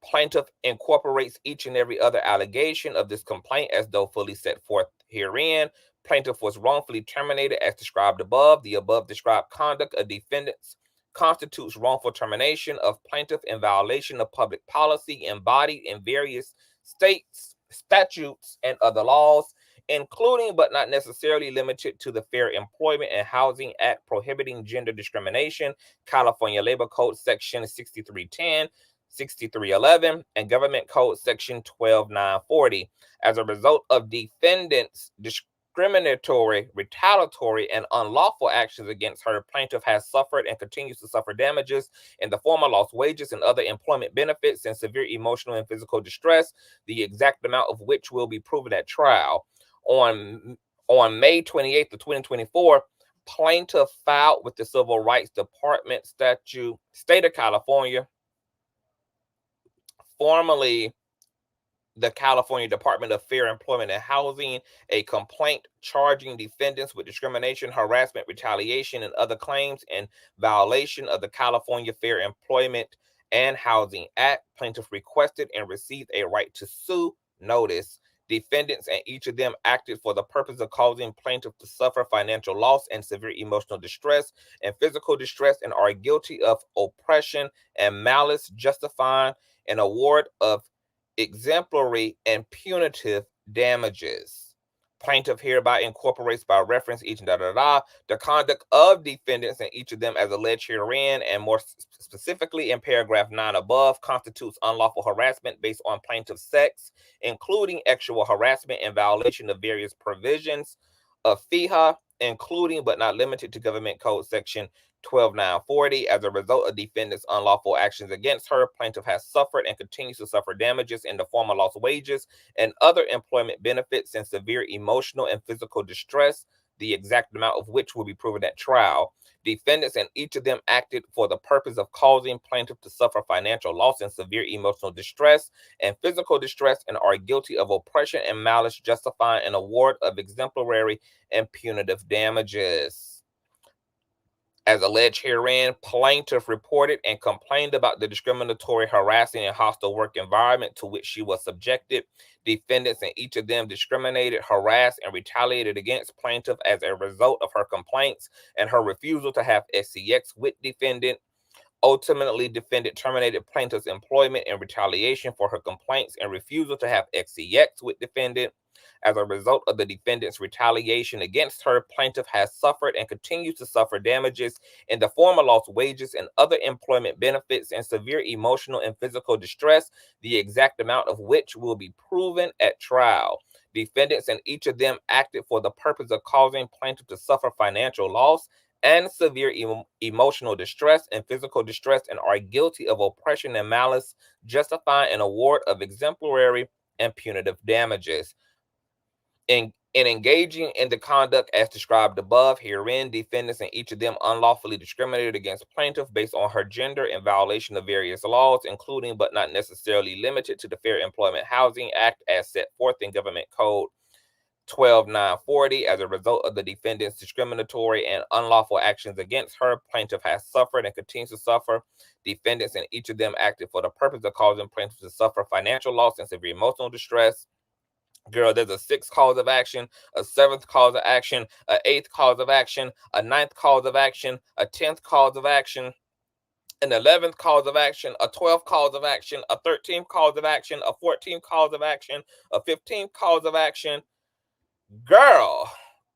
Speaker 4: Plaintiff incorporates each and every other allegation of this complaint as though fully set forth herein. Plaintiff was wrongfully terminated as described above. The above described conduct of defendants constitutes wrongful termination of plaintiff in violation of public policy embodied in various states, statutes, and other laws, including but not necessarily limited to the Fair Employment and Housing Act prohibiting gender discrimination, California Labor Code Section 6310, 6311, and Government Code Section 12940. As a result of defendants' discriminatory, retaliatory, and unlawful actions against her, plaintiff has suffered and continues to suffer damages in the form of lost wages and other employment benefits and severe emotional and physical distress, the exact amount of which will be proven at trial. On May 28th of 2024, plaintiff filed with the Civil Rights Department, State of California, formerly the California Department of Fair Employment and Housing, a complaint charging defendants with discrimination, harassment, retaliation, and other claims in violation of the California Fair Employment and Housing Act. Plaintiff requested and received a right to sue notice Defendants and each of them acted for the purpose of causing plaintiff to suffer financial loss and severe emotional distress and physical distress and are guilty of oppression and malice, justifying an award of exemplary and punitive damages. Plaintiff hereby incorporates by reference each the conduct of defendants and each of them as alleged herein, and more specifically in paragraph 9 above, constitutes unlawful harassment based on plaintiff's sex, including sexual harassment in violation of various provisions of FEHA, including but not limited to Government Code Section 12940. As a result of defendant's unlawful actions against her, plaintiff has suffered and continues to suffer damages in the form of lost wages and other employment benefits and severe emotional and physical distress, the exact amount of which will be proven at trial. Defendants and each of them acted for the purpose of causing plaintiff to suffer financial loss and severe emotional distress and physical distress and are guilty of oppression and malice, justifying an award of exemplary and punitive damages. As alleged herein, plaintiff reported and complained about the discriminatory, harassing, and hostile work environment to which she was subjected. Defendants and each of them discriminated, harassed, and retaliated against plaintiff as a result of her complaints and her refusal to have sex with defendant. Ultimately, defendant terminated plaintiff's employment in retaliation for her complaints and refusal to have sex with defendant. As a result of the defendant's retaliation against her, plaintiff has suffered and continues to suffer damages in the form of lost wages and other employment benefits and severe emotional and physical distress, the exact amount of which will be proven at trial. Defendants and each of them acted for the purpose of causing plaintiff to suffer financial loss and severe emotional distress and physical distress and are guilty of oppression and malice, justifying an award of exemplary and punitive damages. In engaging in the conduct as described above, herein, defendants and each of them unlawfully discriminated against plaintiff based on her gender in violation of various laws, including but not necessarily limited to the Fair Employment Housing Act as set forth in Government Code 12940. As a result of the defendant's discriminatory and unlawful actions against her, plaintiff has suffered and continues to suffer. Defendants and each of them acted for the purpose of causing plaintiff to suffer financial loss and severe emotional distress. Girl, there's a 6th cause of action, a 7th cause of action, a 8th cause of action, a 9th cause of action, a 10th cause of action, an 11th cause of action, a 12th cause of action, a 13th cause of action, a 14th cause of action, a 15th cause of action. Girl,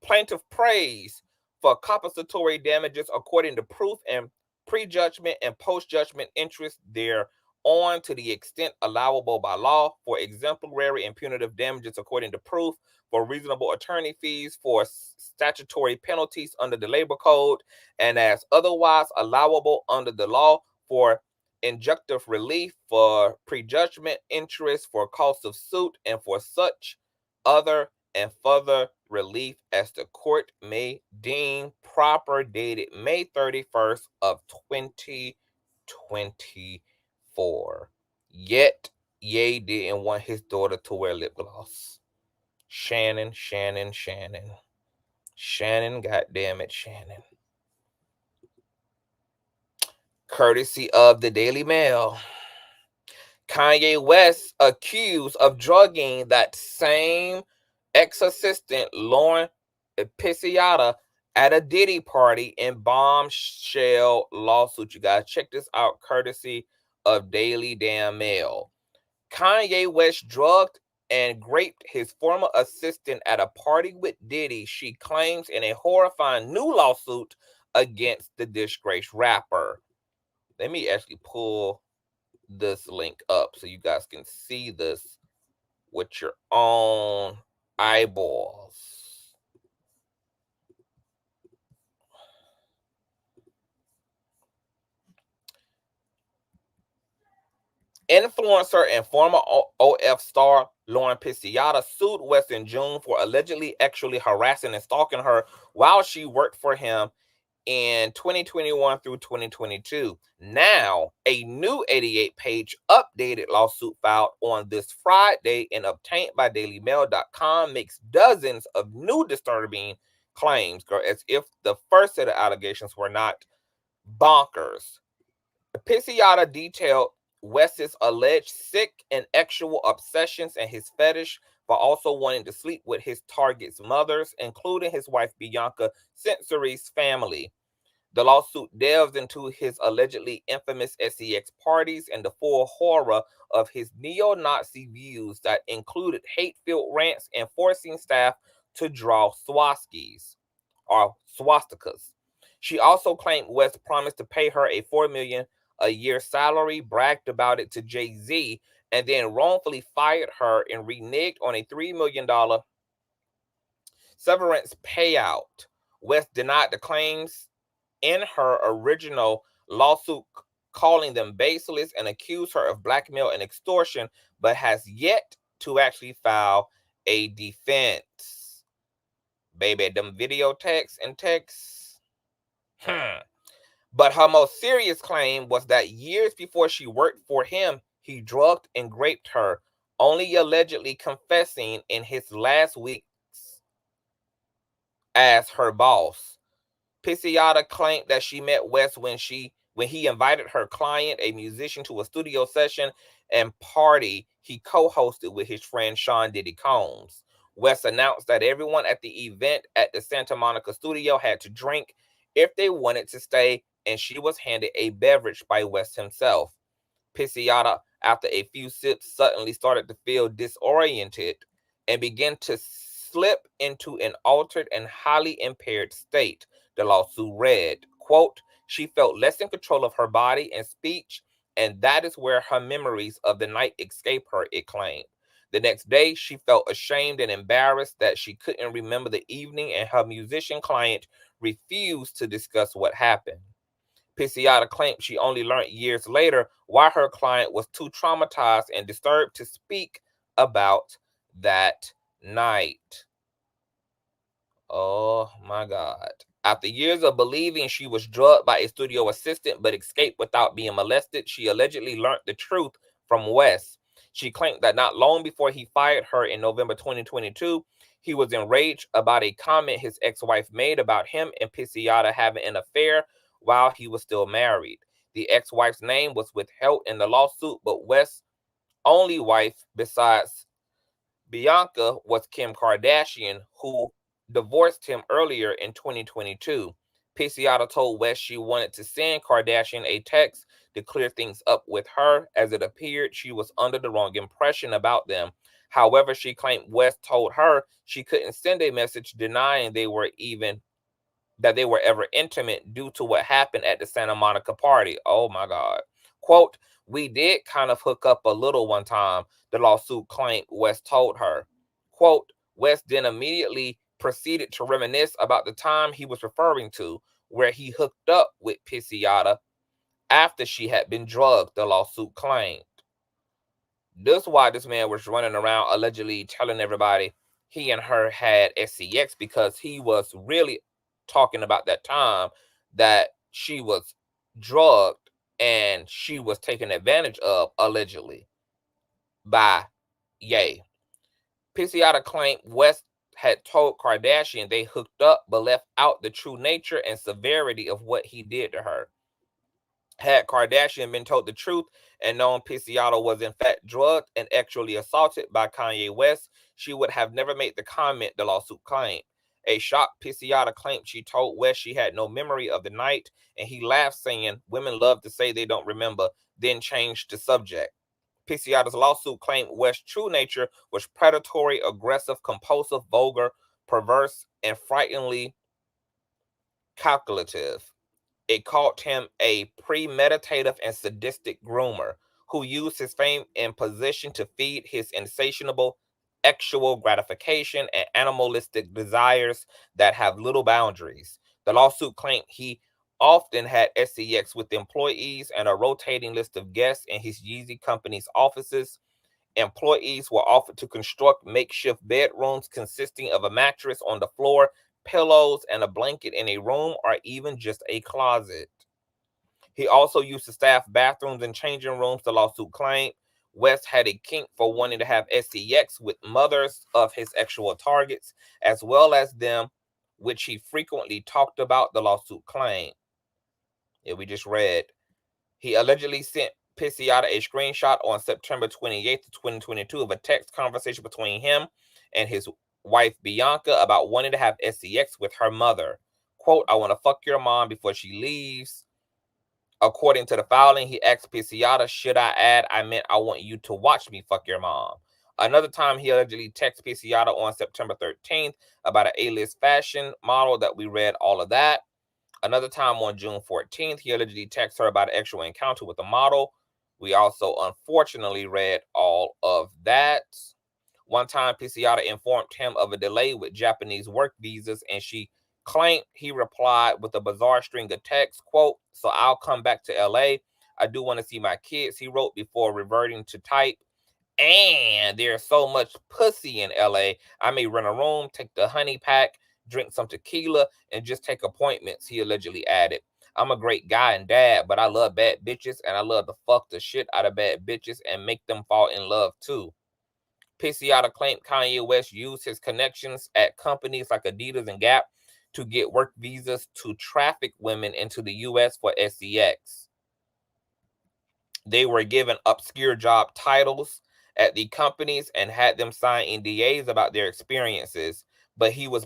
Speaker 4: plaintiff prays for compensatory damages according to proof and prejudgment and post-judgment interest thereon to the extent allowable by law, for exemplary and punitive damages according to proof, for reasonable attorney fees, for statutory penalties under the Labor Code, and as otherwise allowable under the law, for injunctive relief, for prejudgment interest, for cost of suit, and for such other and further relief as the court may deem proper, dated May 31st of 2024. Yet Ye didn't want his daughter to wear lip gloss. Shannon, goddamn it, Shannon. Courtesy of the Daily Mail. Kanye West accused of drugging that same ex-assistant Lauren Pisciotta at a Diddy party in bombshell lawsuit. You guys check this out, courtesy of Daily Damn Mail. Kanye West drugged and raped his former assistant at a party with Diddy, she claims in a horrifying new lawsuit against the disgraced rapper. Let me actually pull this link up so you guys can see this with your own eyeballs. Influencer and former OF star Lauren Pisciotta sued West in June for allegedly actually harassing and stalking her while she worked for him in 2021 through 2022. Now, a new 88-page updated lawsuit filed on this Friday and obtained by dailymail.com makes dozens of new disturbing claims, girl, as if the first set of allegations were not bonkers. Pisciotta detailed West's alleged sick and sexual obsessions and his fetish for also wanting to sleep with his target's mothers, including his wife Bianca Sensory's family. The lawsuit delves into his allegedly infamous sex parties and the full horror of his neo-Nazi views that included hate-filled rants and forcing staff to draw swastikas. She also claimed West promised to pay her a $4 million a year salary, bragged about it to Jay-Z, and then wrongfully fired her and reneged on a $3 million severance payout. West denied the claims in her original lawsuit, calling them baseless, and accused her of blackmail and extortion, but has yet to actually file a defense. Baby, them video texts and texts. But her most serious claim was that years before she worked for him, he drugged and raped her, only allegedly confessing in his last weeks as her boss. Pisciotta claimed that she met West when he invited her client, a musician, to a studio session and party he co-hosted with his friend Sean Diddy Combs. West announced that everyone at the event at the Santa Monica studio had to drink if they wanted to stay, and she was handed a beverage by West himself. Pisciotta, after a few sips, suddenly started to feel disoriented and began to slip into an altered and highly impaired state. The lawsuit read, quote, she felt less in control of her body and speech, and that is where her memories of the night escaped her, it claimed. The next day, she felt ashamed and embarrassed that she couldn't remember the evening, and her musician client refused to discuss what happened. Pisciotta claimed she only learned years later why her client was too traumatized and disturbed to speak about that night. Oh my God. After years of believing she was drugged by a studio assistant but escaped without being molested, she allegedly learned the truth from West. She claimed that not long before he fired her in November 2022, he was enraged about a comment his ex-wife made about him and Pisciotta having an affair while he was still married. The ex-wife's name was withheld in the lawsuit, but West's only wife besides Bianca was Kim Kardashian, who divorced him earlier in 2022. Pisciotta told West she wanted to send Kardashian a text to clear things up with her, as it appeared she was under the wrong impression about them. However, she claimed West told her she couldn't send a message denying they were ever intimate due to what happened at the Santa Monica party. Oh my God. Quote, we did kind of hook up a little one time, the lawsuit claimed West told her. Quote, West then immediately proceeded to reminisce about the time he was referring to, where he hooked up with Pisciotta after she had been drugged, the lawsuit claimed. This is why this man was running around allegedly telling everybody he and her had SCX, because he was really talking about that time that she was drugged and she was taken advantage of, allegedly, by Ye. Pisciotta claimed West had told Kardashian they hooked up but left out the true nature and severity of what he did to her. Had Kardashian been told the truth and known Pisciotta was in fact drugged and actually assaulted by Kanye West, she would have never made the comment, the lawsuit claimed. A shocked Pisciotta claimed she told West she had no memory of the night, and he laughed, saying, women love to say they don't remember, then changed the subject. Pisciotta's lawsuit claimed West's true nature was predatory, aggressive, compulsive, vulgar, perverse, and frighteningly calculative. It called him a premeditative and sadistic groomer who used his fame and position to feed his insatiable sexual gratification and animalistic desires that have little boundaries. The lawsuit claimed he often had SCX with employees and a rotating list of guests in his Yeezy company's offices. Employees were offered to construct makeshift bedrooms consisting of a mattress on the floor, pillows, and a blanket in a room, or even just a closet. He also used to staff bathrooms and changing rooms, the lawsuit claimed. West had a kink for wanting to have SCX with mothers of his actual targets, as well as them, which he frequently talked about, the lawsuit claimed. Yeah, we just read. He allegedly sent Pisciotta a screenshot on September 28th, 2022 of a text conversation between him and his wife Bianca about wanting to have sex with her mother. Quote, I want to fuck your mom before she leaves. According to the filing, he asked Pisciotta, should I add, I meant I want you to watch me fuck your mom. Another time, he allegedly texted Pisciotta on September 13th about an A-list fashion model that we read all of that. Another time on June 14th, he allegedly texted her about an actual encounter with a model. We also unfortunately read all of that. One time, Pisciotta informed him of a delay with Japanese work visas, and she claimed he replied with a bizarre string of texts, quote, so I'll come back to LA. I do want to see my kids, he wrote before reverting to type. And there's so much pussy in LA, I may rent a room, take the honey pack, drink some tequila, and just take appointments, he allegedly added. I'm a great guy and dad, but I love bad bitches, and I love to fuck the shit out of bad bitches and make them fall in love too. Pisciotta claimed Kanye West used his connections at companies like Adidas and Gap to get work visas to traffic women into the U.S. for sex. They were given obscure job titles at the companies and had them sign NDAs about their experiences, but he was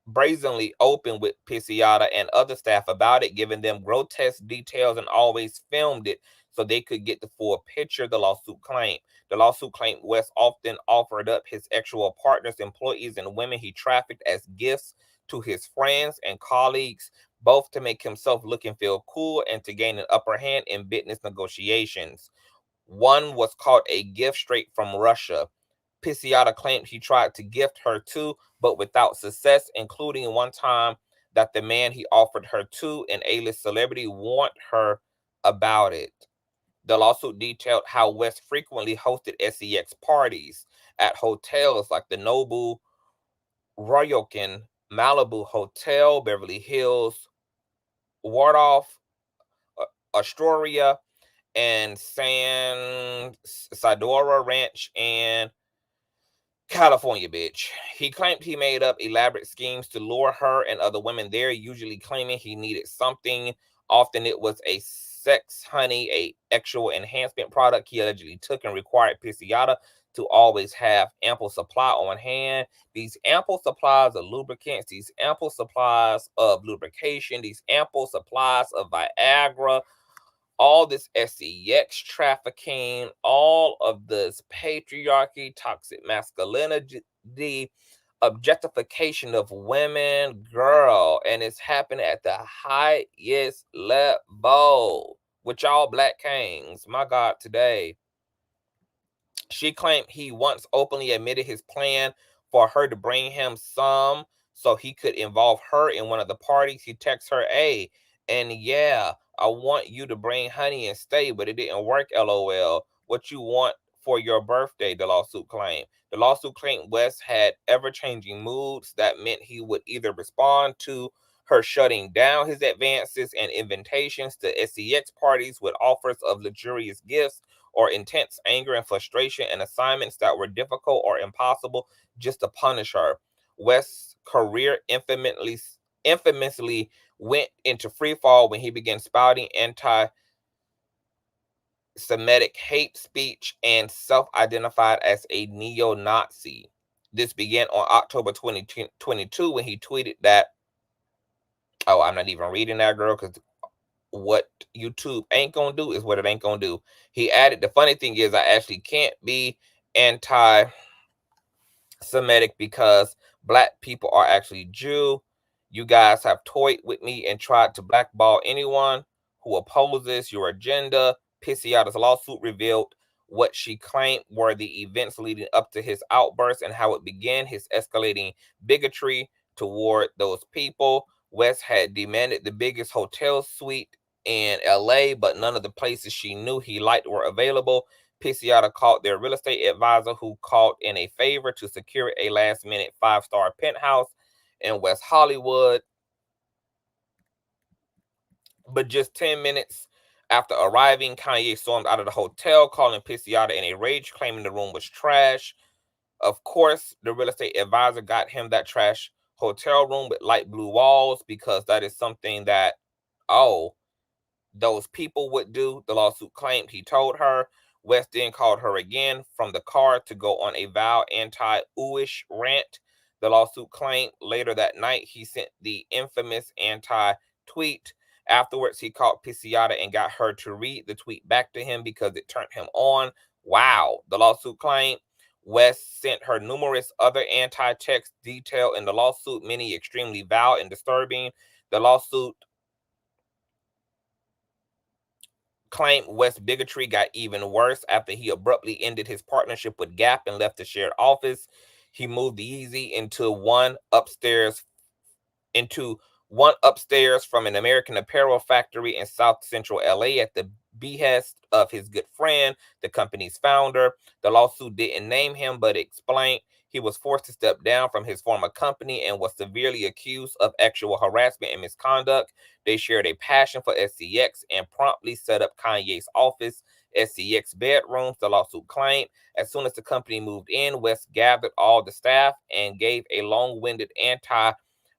Speaker 4: brazenly open with Pisciotta and other staff about it, giving them grotesque details and always filmed it so they could get the full picture, the lawsuit claimed. The lawsuit claimed West often offered up his actual partners, employees, and women he trafficked as gifts to his friends and colleagues, both to make himself look and feel cool and to gain an upper hand in business negotiations. One was called a gift straight from Russia. Pisciotta claimed he tried to gift her to, but without success, including one time that the man he offered her to, an A-list celebrity, warned her about it. The lawsuit detailed how West frequently hosted sex parties at hotels like the Nobu Ryokan Malibu Hotel, Beverly Hills, Waldorf, Astoria, and San Sadora Ranch and California, bitch. He claimed he made up elaborate schemes to lure her and other women there, usually claiming he needed something. Often it was a sex honey, a actual enhancement product he allegedly took and required Pisciotta to always have ample supply on hand. These ample supplies of lubricants, these ample supplies of lubrication, these ample supplies of Viagra, all this sex trafficking, all of this patriarchy, toxic masculinity, objectification of women, girl, and it's happening at the highest level with y'all black kings. My God, today. She claimed he once openly admitted his plan for her to bring him some so he could involve her in one of the parties. He texts her, hey, and yeah, I want you to bring honey and stay, but it didn't work, LOL. What you want for your birthday, the lawsuit claimed. The lawsuit claimed West had ever-changing moods that meant he would either respond to her shutting down his advances and invitations to sex parties with offers of luxurious gifts, or intense anger and frustration and assignments that were difficult or impossible just to punish her. West's career infamously went into freefall when he began spouting anti-Semitic hate speech and self-identified as a neo-Nazi. This began on October 2022 when he tweeted that, oh, I'm not even reading that, girl, because what YouTube ain't gonna do is what it ain't gonna do. He added, the funny thing is I actually can't be anti-Semitic because black people are actually Jew. You guys have toyed with me and tried to blackball anyone who opposes your agenda. Pisciotta's lawsuit revealed what she claimed were the events leading up to his outburst and how it began, his escalating bigotry toward those people. West had demanded the biggest hotel suite in LA, but none of the places she knew he liked were available. Pisciotta called their real estate advisor, who called in a favor to secure a last-minute 5-star penthouse in West Hollywood. But just 10 minutes after arriving, Kanye stormed out of the hotel, calling Pisciotta in a rage, claiming the room was trash. Of course, the real estate advisor got him that trash hotel room with light blue walls because that is something that, oh, those people would do. The lawsuit claimed he told her. West then called her again from the car to go on a vowed anti-ooish rant. The lawsuit claimed later that night he sent the infamous anti-tweet. Afterwards, he called Pisciotta and got her to read the tweet back to him because it turned him on. Wow. The lawsuit claimed West sent her numerous other anti-texts detailed in the lawsuit, many extremely vile and disturbing. The lawsuit claimed West's bigotry got even worse after he abruptly ended his partnership with Gap and left the shared office. He moved Yeezy into one upstairs from an American Apparel factory in South Central LA at the behest of his good friend, the company's founder. The lawsuit didn't name him, but explained he was forced to step down from his former company and was severely accused of actual harassment and misconduct. They shared a passion for SCX and promptly set up Kanye's office, SCX bedrooms, the lawsuit claimed. As soon as the company moved in, West gathered all the staff and gave a long-winded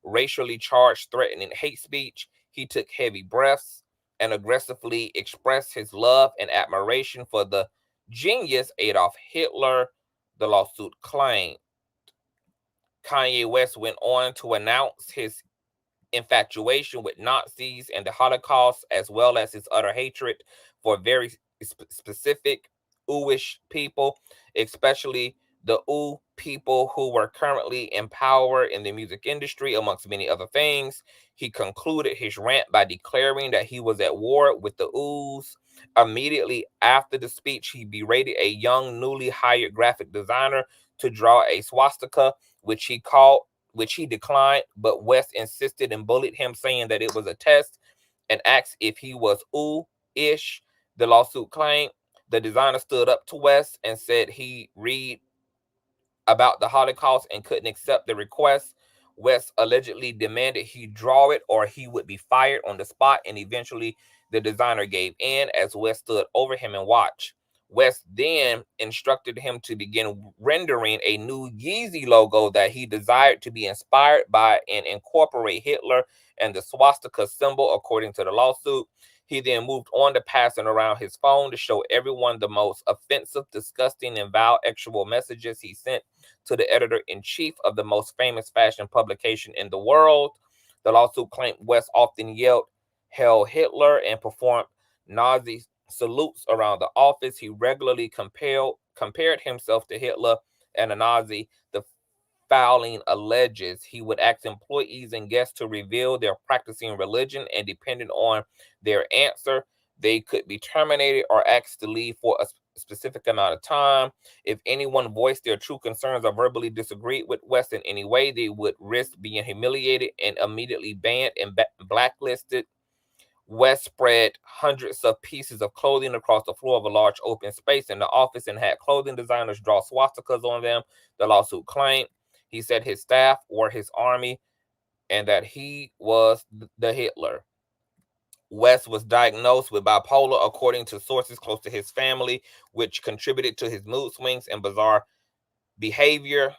Speaker 4: racially charged, threatening hate speech. He took heavy breaths and aggressively expressed his love and admiration for the genius Adolf Hitler, the lawsuit claimed. Kanye West went on to announce his infatuation with Nazis and the Holocaust, as well as his utter hatred for very specific ooish people, especially the ooh people who were currently in power in the music industry, amongst many other things. He concluded his rant by declaring that he was at war with the oohs. Immediately after the speech, he berated a young, newly hired graphic designer to draw a swastika, which he declined, but West insisted and bullied him, saying that it was a test and asked if he was ooh-ish. The lawsuit claimed the designer stood up to West and said he read about the Holocaust and couldn't accept the request. West allegedly demanded he draw it or he would be fired on the spot, and eventually the designer gave in as West stood over him and watched. West then instructed him to begin rendering a new Yeezy logo that he desired to be inspired by and incorporate Hitler and the swastika symbol, according to the lawsuit. He then moved on to passing around his phone to show everyone the most offensive, disgusting, and vile actual messages he sent to the editor-in-chief of the most famous fashion publication in the world. The lawsuit claimed West often yelled "Hail Hitler" and performed Nazi salutes around the office. He regularly compared himself to Hitler and a Nazi. The filing alleges he would ask employees and guests to reveal their practicing religion, and depending on their answer, they could be terminated or asked to leave for a specific amount of time. If anyone voiced their true concerns or verbally disagreed with West in any way, they would risk being humiliated and immediately banned and blacklisted. West spread hundreds of pieces of clothing across the floor of a large open space in the office and had clothing designers draw swastikas on them, the lawsuit claimed. He said his staff were his army and that he was the Hitler. West was diagnosed with bipolar, according to sources close to his family, which contributed to his mood swings and bizarre behavior.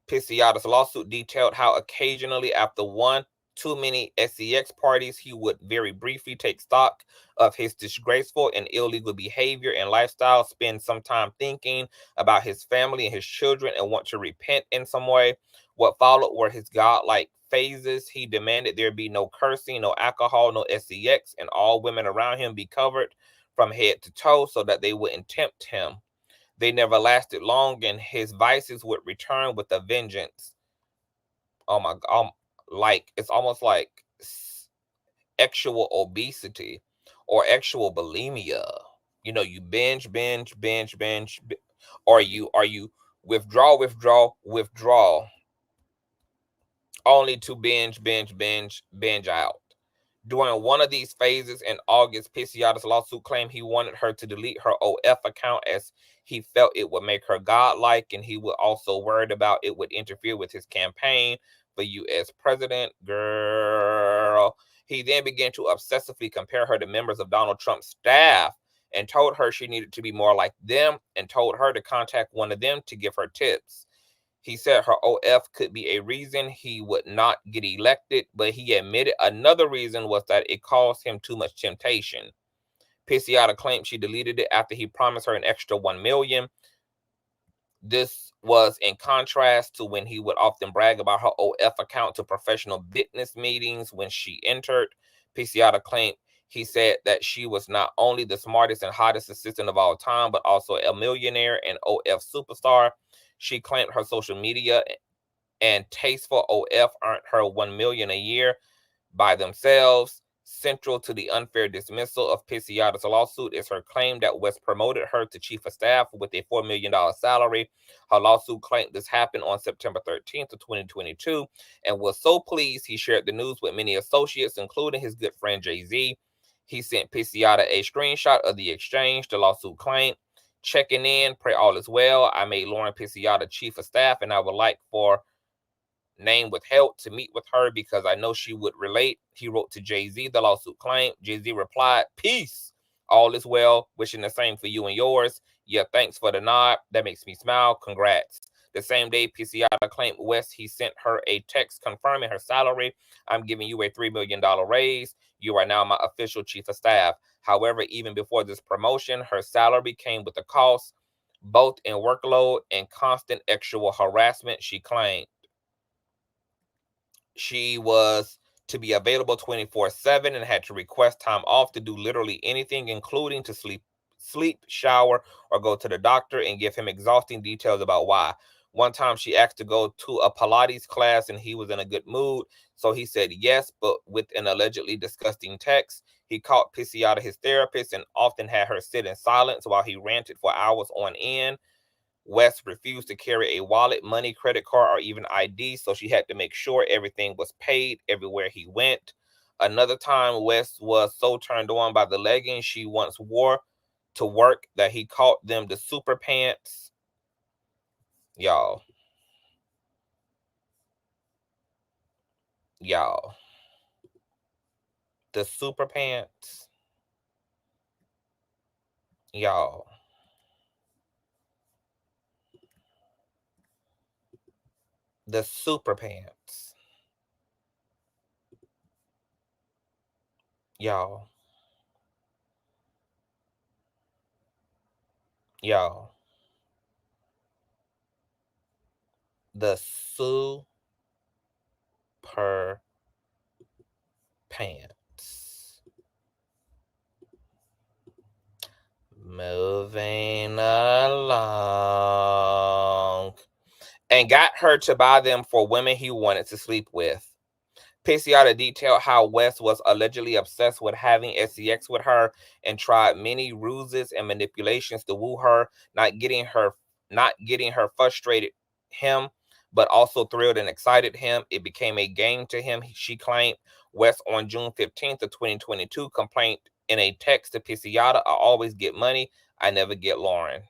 Speaker 4: Pisciotta's lawsuit detailed how occasionally, after one too many SCX parties, he would very briefly take stock of his disgraceful and illegal behavior and lifestyle, spend some time thinking about his family and his children, and want to repent in some way. What followed were his godlike phases. He demanded there be no cursing, no alcohol, no SCX, and all women around him be covered from head to toe so that they wouldn't tempt him. They never lasted long, and his vices would return with a vengeance. Oh my God. Like, it's almost like actual obesity or actual bulimia. You know, you binge, or you withdraw, only to binge out. During one of these phases in August, Pisciotta's lawsuit claimed he wanted her to delete her OF account as he felt it would make her godlike, and he was also worried about it would interfere with his campaign for U.S. president. Girl. He then began to obsessively compare her to members of Donald Trump's staff and told her she needed to be more like them and told her to contact one of them to give her tips. He said her OF could be a reason he would not get elected, but he admitted another reason was that it caused him too much temptation. Pisciotta claimed she deleted it after he promised her an extra $1 million. This was in contrast to when he would often brag about her OF account to professional business meetings when she entered. Pisciotta claimed he said that she was not only the smartest and hottest assistant of all time, but also a millionaire and OF superstar. She claimed her social media and tasteful OF earned her $1 million a year by themselves. Central to the unfair dismissal of Pisciotta's lawsuit is her claim that West promoted her to chief of staff with a $4 million salary. Her lawsuit claimed this happened on September 13th of 2022 and was so pleased he shared the news with many associates, including his good friend Jay-Z. He sent Pisciotta a screenshot of the exchange. The lawsuit claimed, "Checking in, pray all is well. I made Lauren Pisciotta chief of staff and I would like for name withheld to meet with her because I know she would relate." He wrote to Jay-Z, the lawsuit claimed. Jay-Z replied, "Peace. All is well. Wishing the same for you and yours. Yeah, thanks for the nod. That makes me smile. Congrats." The same day, Pisciotta claimed West, he sent her a text confirming her salary. "I'm giving you a $3 million raise. You are now my official chief of staff." However, even before this promotion, her salary came with a cost, both in workload and constant sexual harassment, she claimed. She was to be available 24/7 and had to request time off to do literally anything, including to sleep, shower, or go to the doctor, and give him exhausting details about why. One time she asked to go to a Pilates class and he was in a good mood, so he said yes, but with an allegedly disgusting text. He called Pisciotta his therapist and often had her sit in silence while he ranted for hours on end. West refused to carry a wallet, money, credit card, or even ID, so she had to make sure everything was paid everywhere he went. Another time, West was so turned on by the leggings she once wore to work that he called them the super pants. Y'all. The super pants. Y'all. The super pants. Y'all. The super pants. Moving along. And got her to buy them for women he wanted to sleep with. Pisciotta detailed how West was allegedly obsessed with having sex with her and tried many ruses and manipulations to woo her, not getting her frustrated him, but also thrilled and excited him. It became a game to him, she claimed. West on June 15th of 2022 complained in a text to Pisciotta, "I always get money. I never get Lauren."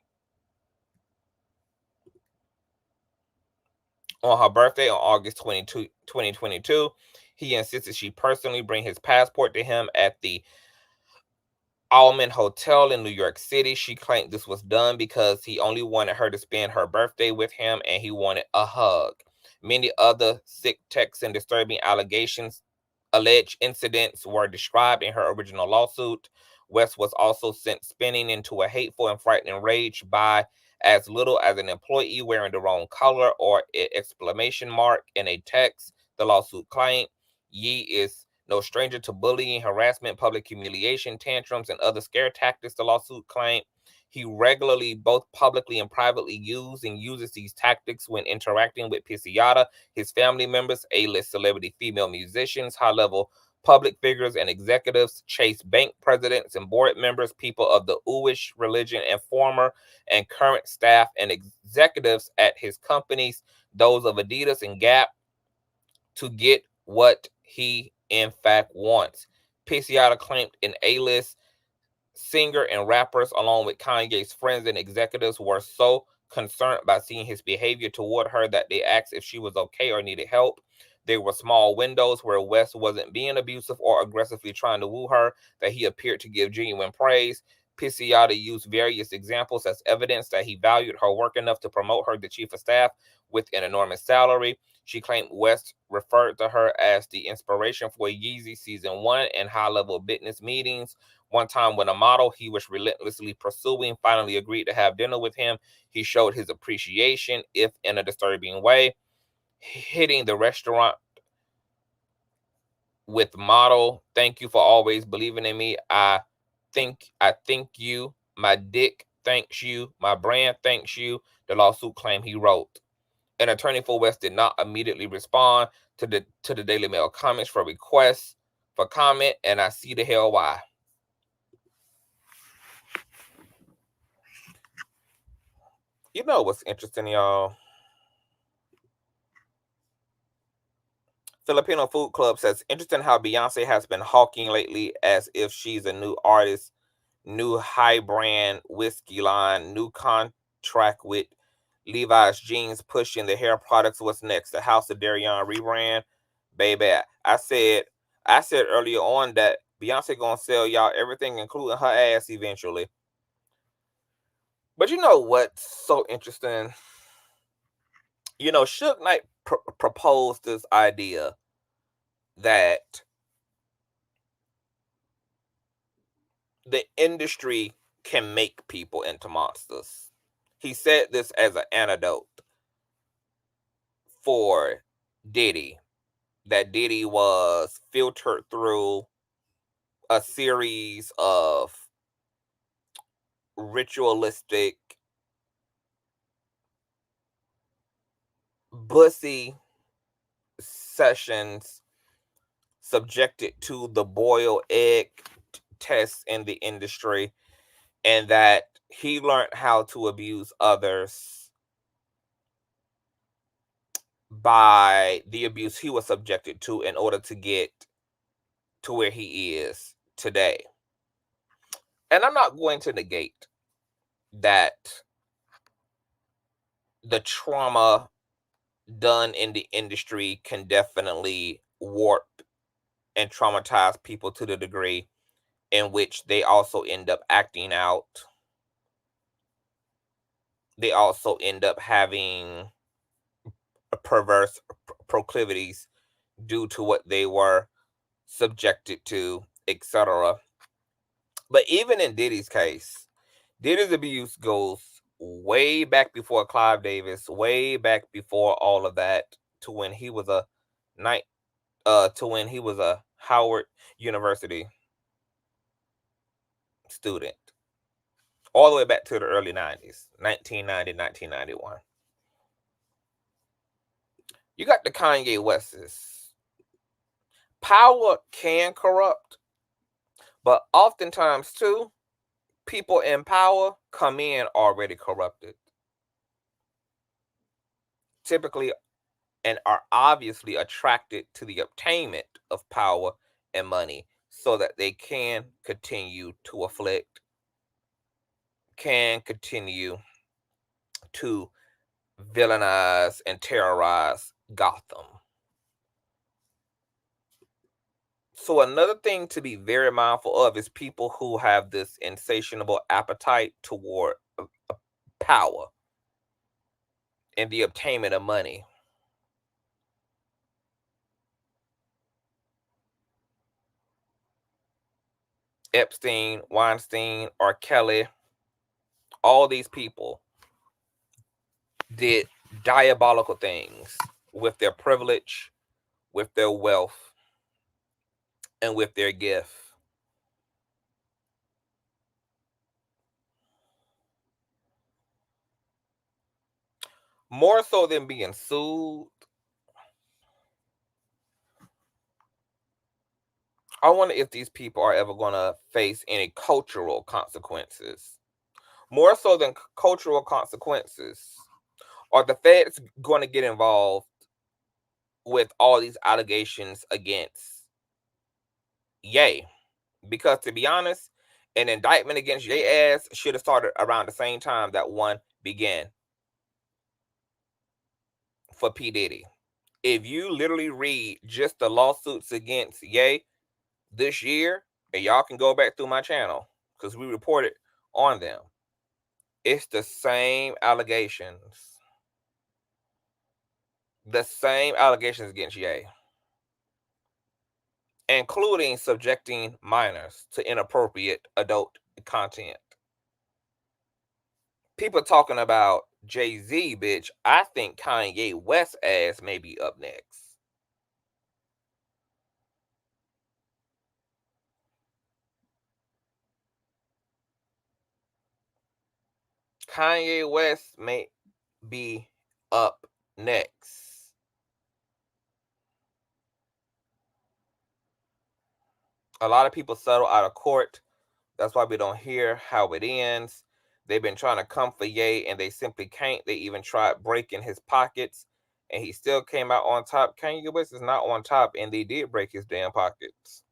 Speaker 4: On her birthday on August 22, 2022, he insisted she personally bring his passport to him at the Almond Hotel in New York City. She claimed this was done because he only wanted her to spend her birthday with him and he wanted a hug. Many other sick texts and disturbing alleged incidents were described in her original lawsuit. West was also sent spinning into a hateful and frightening rage by as little as an employee wearing the wrong color or an exclamation mark in a text, the lawsuit claimed. Yee is no stranger to bullying, harassment, public humiliation, tantrums, and other scare tactics, the lawsuit claimed. He regularly, both publicly and privately, uses these tactics when interacting with Pisciotta, his family members, A-list celebrity female musicians, high-level public figures and executives, Chase Bank presidents and board members, people of the Jewish religion, and former and current staff and executives at his companies, those of Adidas and Gap, to get what he in fact wants. Pisciotta claimed an A-list singer and rappers, along with Kanye's friends and executives, were so concerned by seeing his behavior toward her that they asked if she was okay or needed help. There were small windows where West wasn't being abusive or aggressively trying to woo her that he appeared to give genuine praise. Pisciotta used various examples as evidence that he valued her work enough to promote her to chief of staff with an enormous salary. She claimed West referred to her as the inspiration for Yeezy Season 1 and high-level business meetings. One time when a model he was relentlessly pursuing finally agreed to have dinner with him, he showed his appreciation, if in a disturbing way, hitting the restaurant with motto, "Thank you for always believing in me. I thank you. My dick thanks you. My brand thanks you," the lawsuit claimed he wrote. An attorney for West did not immediately respond to the Daily Mail comments for requests for comment, and I see the hell why. You know what's interesting, y'all? Filipino Food Club says, interesting how Beyonce has been hawking lately as if she's a new artist, new high brand whiskey line, new contract with Levi's jeans, pushing the hair products. What's next? The House of Darion rebrand? Baby, I said earlier on that Beyonce gonna sell y'all everything, including her ass eventually. But you know what's so interesting? You know, Suge Knight proposed this idea that the industry can make people into monsters. He said this as an antidote for Diddy, that Diddy was filtered through a series of ritualistic, bussy sessions subjected to the boiled egg test in the industry, and that he learned how to abuse others by the abuse he was subjected to in order to get to where he is today. And I'm not going to negate that the trauma done in the industry can definitely warp and traumatize people to the degree in which they also end up acting out. They also end up having perverse proclivities due to what they were subjected to, etc. But even in Diddy's case, Diddy's abuse goes way back before Clive Davis, way back before all of that, to when he was a Howard University student, all the way back to the early 90s, 1990, 1991. You got the Kanye Wests. Power can corrupt, but oftentimes too, people in power come in already corrupted, typically, and are obviously attracted to the obtainment of power and money so that they can continue to afflict, can continue to villainize and terrorize Gotham. So another thing to be very mindful of is people who have this insatiable appetite toward power and the obtainment of money. Epstein, Weinstein, R. Kelly, all these people did diabolical things with their privilege, with their wealth, and with their gift. More so than being sued, I wonder if these people are ever going to face any cultural consequences. More so than cultural consequences, are the feds going to get involved with all these allegations against Ye? Because to be honest, an indictment against Ye ass should have started around the same time that one began for P. Diddy. If you literally read just the lawsuits against Ye this year, and y'all can go back through my channel because we reported on them. It's the same allegations. The same allegations against Ye, including subjecting minors to inappropriate adult content. People talking about Jay-Z, bitch. I think Kanye West ass may be up next. Kanye West may be up next. A lot of people settle out of court. That's why we don't hear how it ends. They've been trying to come for Ye and they simply can't. They even tried breaking his pockets and he still came out on top. Kanye West is not on top and they did break his damn pockets.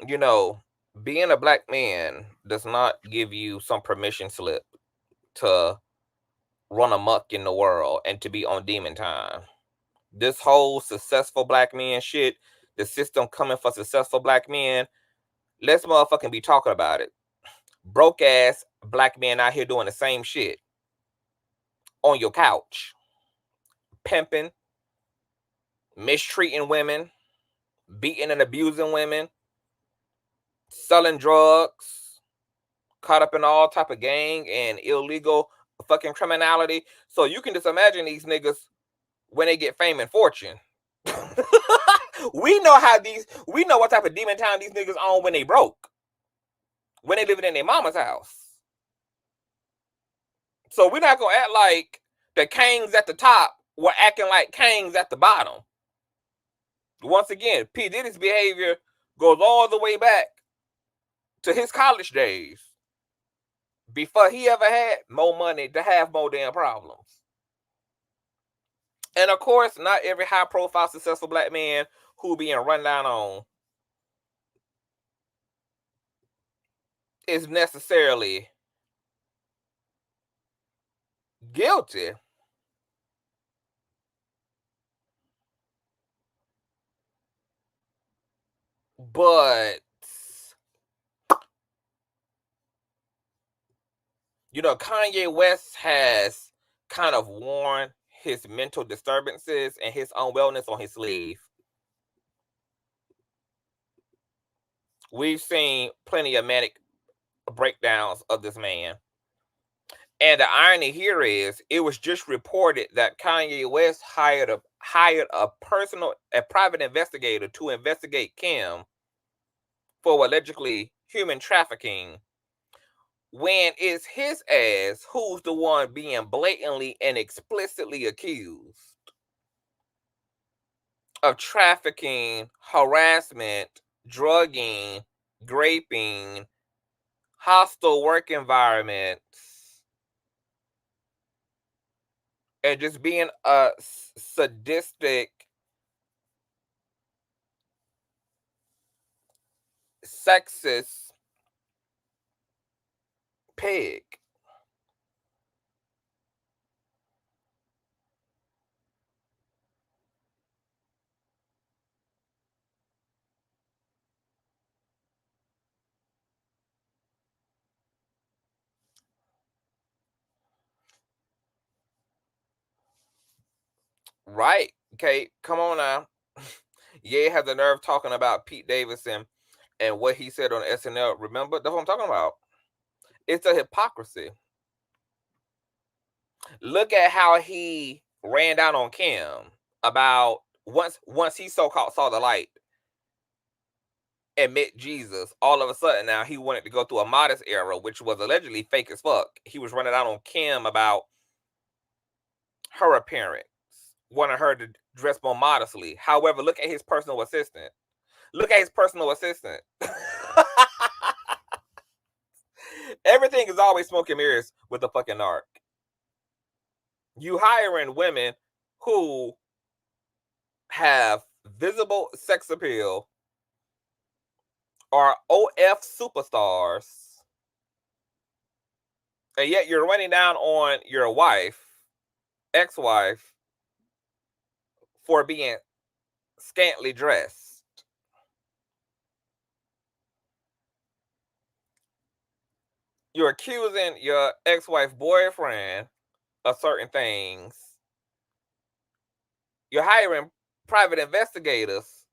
Speaker 4: You know, being a black man does not give you some permission slip to run amok in the world and to be on demon time. This whole successful black man shit, the system coming for successful black men, let's motherfucking be talking about it. Broke ass black men out here doing the same shit on your couch, pimping, mistreating women, beating and abusing women, selling drugs, caught up in all type of gang and illegal fucking criminality. So you can just imagine these niggas when they get fame and fortune. we know what type of demon time these niggas on when they broke, when they living in their mama's house. So we're not gonna act like the kings at the top were acting like kings at the bottom. Once again, P. Diddy's behavior goes all the way back to his college days, before he ever had more money to have more damn problems. And of course, not every high-profile, successful black man who being run down on is necessarily guilty. But, you know, Kanye West has kind of worn his mental disturbances and his unwellness on his sleeve. We've seen plenty of manic breakdowns of this man. And the irony here is, it was just reported that Kanye West hired a private investigator to investigate Kim for allegedly human trafficking, when it's his ass who's the one being blatantly and explicitly accused of trafficking, harassment, drugging, raping, hostile work environments, and just being a sadistic, sexist pig. Right. Okay, come on now. Ye has the nerve talking about Pete Davidson and what he said on SNL. Remember? That's what I'm talking about. It's a hypocrisy. Look at how he ran down on Kim about once he so-called saw the light and met Jesus. All of a sudden now he wanted to go through a modest era, which was allegedly fake as fuck. He was running down on Kim about her appearance, wanted her to dress more modestly. However, look at his personal assistant. Look at his personal assistant. Everything is always smoke and mirrors with the fucking narc. You hiring women who have visible sex appeal, are OF superstars, and yet you're running down on your wife, ex-wife, for being scantily dressed. You're accusing your ex-wife boyfriend of certain things. You're hiring private investigators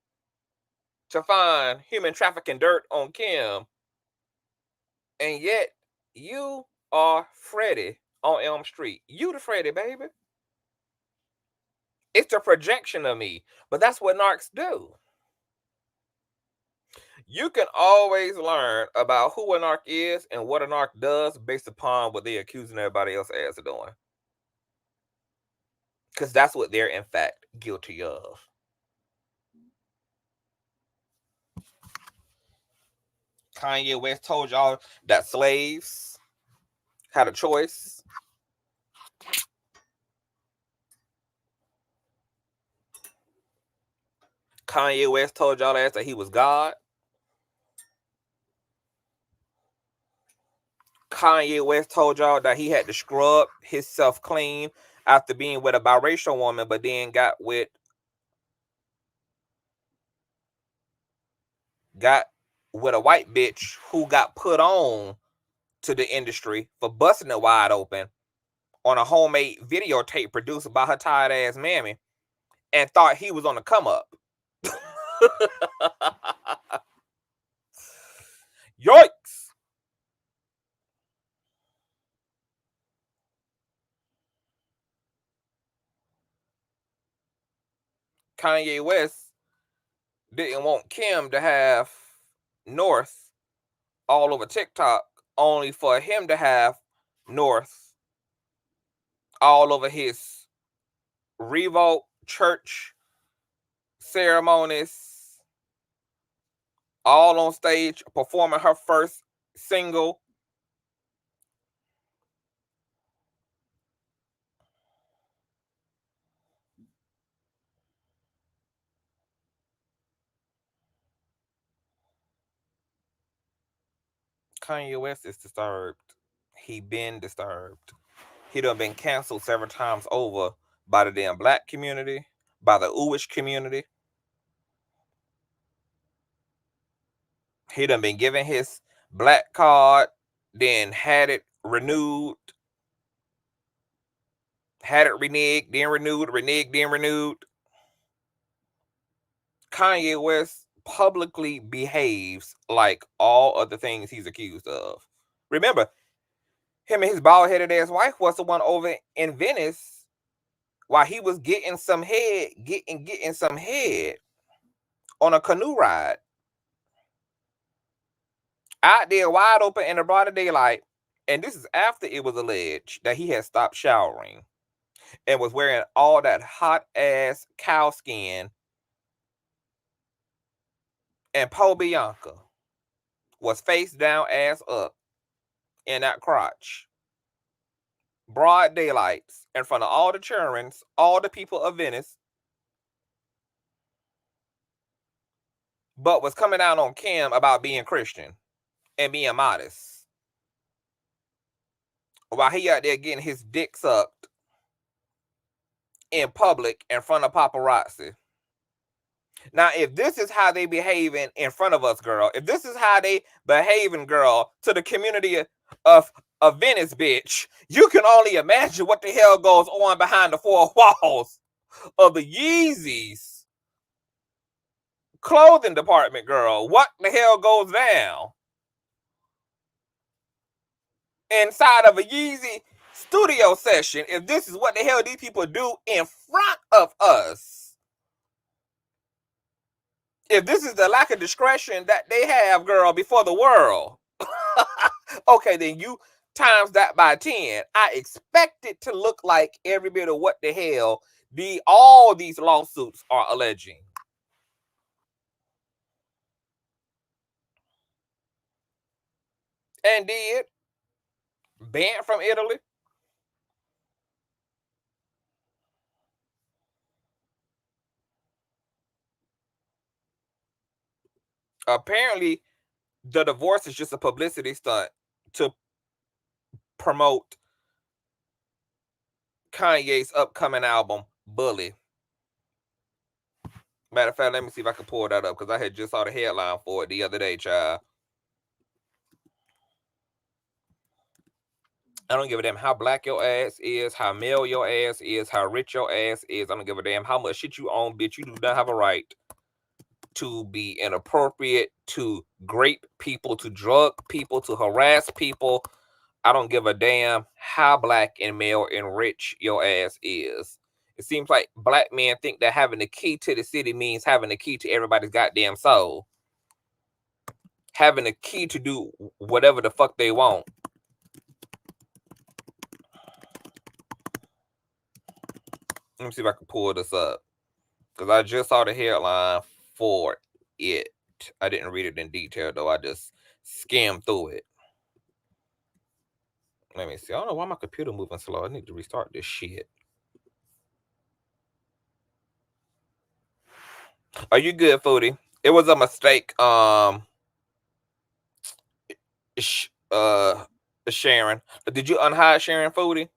Speaker 4: to find human trafficking dirt on Kim. And yet you are Freddie on Elm Street. You the Freddie, baby. It's a projection of me. But that's what narcs do. You can always learn about who a narc is and what a narc does based upon what they're accusing everybody else as of doing. Because that's what they're, in fact, guilty of. Kanye West told y'all that slaves had a choice. Kanye West told y'all that he was God. Kanye West told y'all that he had to scrub himself clean after being with a biracial woman, but then got with a white bitch who got put on to the industry for busting it wide open on a homemade videotape produced by her tired ass mammy, and thought he was on the come up. Yikes. Kanye West didn't want Kim to have North all over TikTok, only for him to have North all over his Revolt church ceremonies, all on stage performing her first single. Kanye West is disturbed. He been disturbed. He done been canceled several times over by the damn black community, by the Jewish community. He done been given his black card, then had it renewed, had it reneged, then renewed, reneged, then renewed. Kanye West publicly behaves like all other things he's accused of. Remember, him and his bald-headed ass wife was the one over in Venice while he was getting some head, getting some head on a canoe ride. Out there wide open in the broad daylight. And this is after it was alleged that he had stopped showering and was wearing all that hot ass cow skin. And poor Bianca was face down, ass up in that crotch. Broad daylights in front of all the children, all the people of Venice. But was coming out on Kim about being Christian and being modest, while he out there getting his dick sucked in public in front of paparazzi. Now, if this is how they behaving in front of us, girl, if this is how they behaving, girl, to the community of Venice, bitch, you can only imagine what the hell goes on behind the four walls of the Yeezys clothing department, girl. What the hell goes down inside of a Yeezy studio session if this is what the hell these people do in front of us? If this is the lack of discretion that they have, girl, before the world, okay, then you times that by 10. I expect it to look like every bit of what the hell all these lawsuits are alleging. And did. Banned from Italy. Apparently, the divorce is just a publicity stunt to promote Kanye's upcoming album, Bully. Matter of fact, let me see if I can pull that up because I had just saw the headline for it the other day, child. I don't give a damn how black your ass is, how male your ass is, how rich your ass is. I don't give a damn how much shit you own, bitch. You do not have a right to be inappropriate, to grape people, to drug people, to harass people. I don't give a damn how black and male and rich your ass is. It seems like black men think that having the key to the city means having the key to everybody's goddamn soul. Having the key to do whatever the fuck they want. Let me see if I can pull this up. Because I just saw the headline for it. I didn't read it in detail, though. I just skimmed through it. Let me see. I don't know why my computer moving slow. I need to restart this shit. Are you good, Foodie? It was a mistake. Sharon. Did you unhide Sharon, Foodie?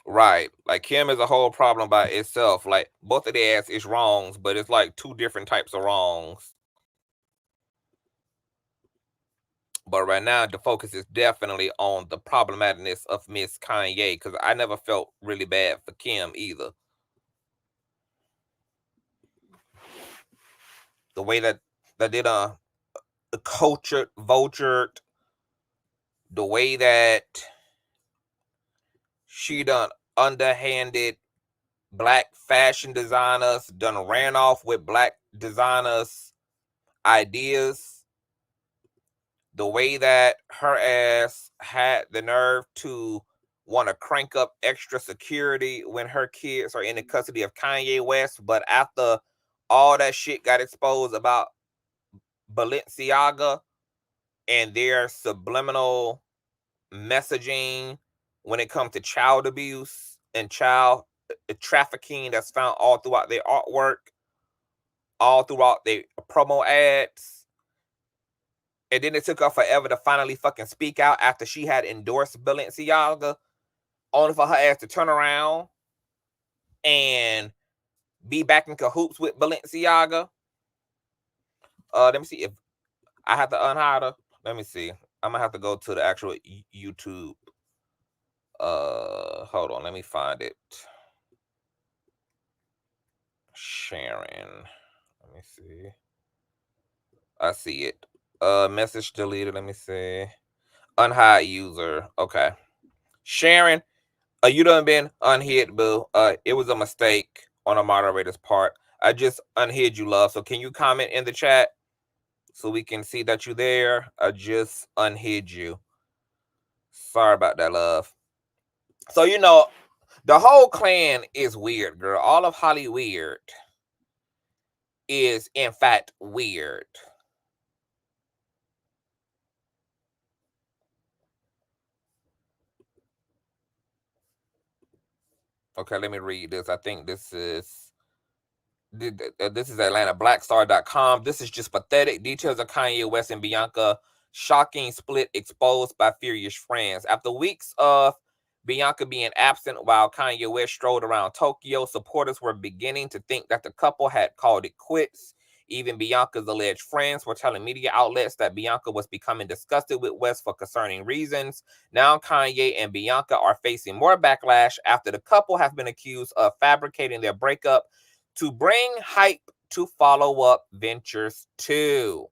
Speaker 4: Right. Like Kim is a whole problem by itself. Like both of their ass is wrongs, but it's like two different types of wrongs. But right now, the focus is definitely on the problematicness of Miss Kanye, because I never felt really bad for Kim either. The way that did the cultured, vultured, the way that she done underhanded black fashion designers, done ran off with black designers' ideas. The way that her ass had the nerve to want to crank up extra security when her kids are in the custody of Kanye West, but after all that shit got exposed about Balenciaga and their subliminal messaging when it comes to child abuse and child trafficking that's found all throughout their artwork, all throughout their promo ads. And then it took her forever to finally fucking speak out after she had endorsed Balenciaga, only for her ass to turn around and be back in cahoots with Balenciaga. Let me see if I have to unhide her. Let me see. I'm gonna have to go to the actual YouTube. Hold on, let me find it. Sharon. Let me see. I see it. Message deleted. Let me see. Unhide user. Okay. Sharon, you done been unhid, boo. It was a mistake on a moderator's part. I just unhid you, love. So can you comment in the chat so we can see that you're there? I just unhid you. Sorry about that, love. So, you know, the whole clan is weird, girl. All of Hollywood is, in fact, weird. Okay, let me read this. I think this is Atlanta Blackstar.com. This is just pathetic. Details of Kanye West and Bianca shocking split exposed by furious friends. After weeks of Bianca being absent while Kanye West strolled around Tokyo, supporters were beginning to think that the couple had called it quits. Even Bianca's alleged friends were telling media outlets that Bianca was becoming disgusted with West for concerning reasons. Now Kanye and Bianca are facing more backlash after the couple have been accused of fabricating their breakup to bring hype to follow-up ventures too.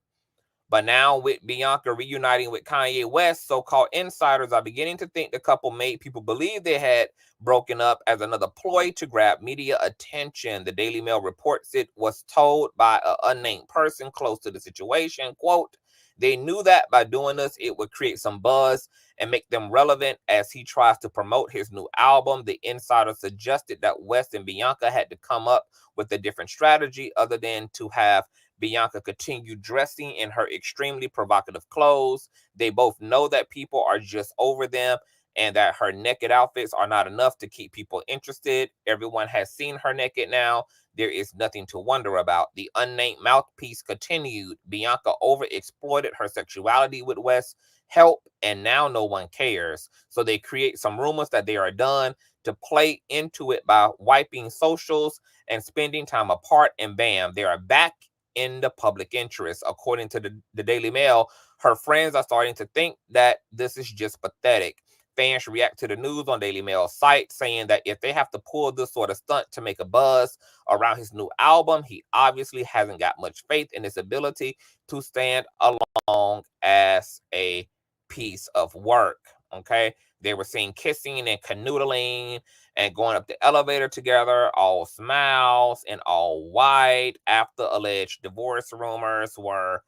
Speaker 4: But now with Bianca reuniting with Kanye West, so-called insiders are beginning to think the couple made people believe they had broken up as another ploy to grab media attention. The Daily Mail reports it was told by an unnamed person close to the situation, quote, "They knew that by doing this, it would create some buzz and make them relevant as he tries to promote his new album." The insider suggested that West and Bianca had to come up with a different strategy other than to have Bianca continue dressing in her extremely provocative clothes. They both know that people are just over them and that her naked outfits are not enough to keep people interested. Everyone has seen her naked now. There is nothing to wonder about. The unnamed mouthpiece continued. Bianca overexploited her sexuality with West help, and now no one cares. So they create some rumors that they are done. to play into it by wiping socials and spending time apart, and bam, they are back in the public interest. According to the Daily Mail, her friends are starting to think that this is just pathetic. Fans react to the news on Daily Mail site, saying that if they have to pull this sort of stunt to make a buzz around his new album, he obviously hasn't got much faith in his ability to stand alone as a piece of work. Okay, they were seen kissing and canoodling and going up the elevator together, all smiles and all white, after alleged divorce rumors were,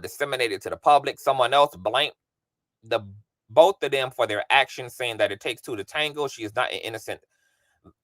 Speaker 4: disseminated to the public. Someone else blamed both of them for their actions, saying that it takes two to tango. She is not an innocent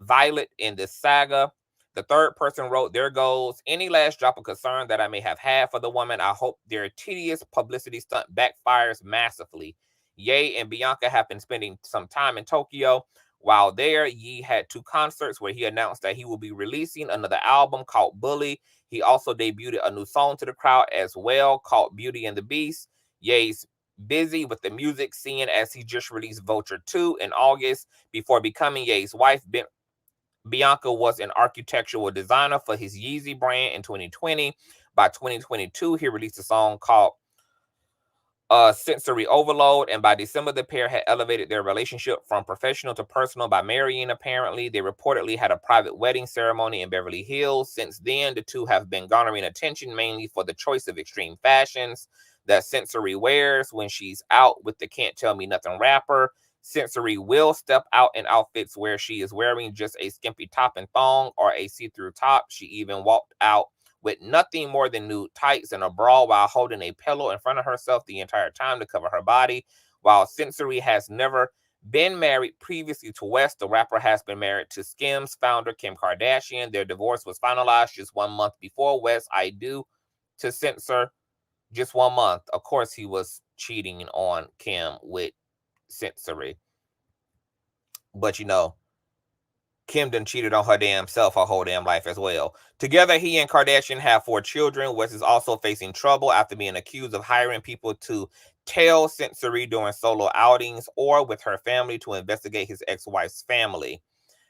Speaker 4: violet in this saga. The third person wrote, "There goes any last drop of concern that I may have had for the woman. I hope their tedious publicity stunt backfires massively. Ye and Bianca have been spending some time in Tokyo. While there, Ye had 2 concerts where he announced that he will be releasing another album called Bully. He also debuted a new song to the crowd as well called Beauty and the Beast. Ye's busy with the music scene as he just released Vulture 2 in August. Before becoming Ye's wife, Bianca was an architectural designer for his Yeezy brand in 2020. By 2022, he released a song called Sensory Overload, and by December, the pair had elevated their relationship from professional to personal by marrying. Apparently, they reportedly had a private wedding ceremony in Beverly Hills. Since then, the two have been garnering attention mainly for the choice of extreme fashions that Sensory wears when she's out with the Can't Tell Me Nothing rapper. Sensory will step out in outfits where she is wearing just a skimpy top and thong or a see-through top. She even walked out with nothing more than nude tights and a bra while holding a pillow in front of herself the entire time to cover her body. While Sensory has never been married previously to West, the rapper has been married to Skims founder Kim Kardashian. Their divorce was finalized just 1 month before West I Do to Censor. Just 1 month. Of course, he was cheating on Kim with Sensory. But Kim done cheated on her damn self her whole damn life as well. Together, he and Kardashian have 4 children. West is also facing trouble after being accused of hiring people to tail Sensory during solo outings or with her family to investigate his ex-wife's family.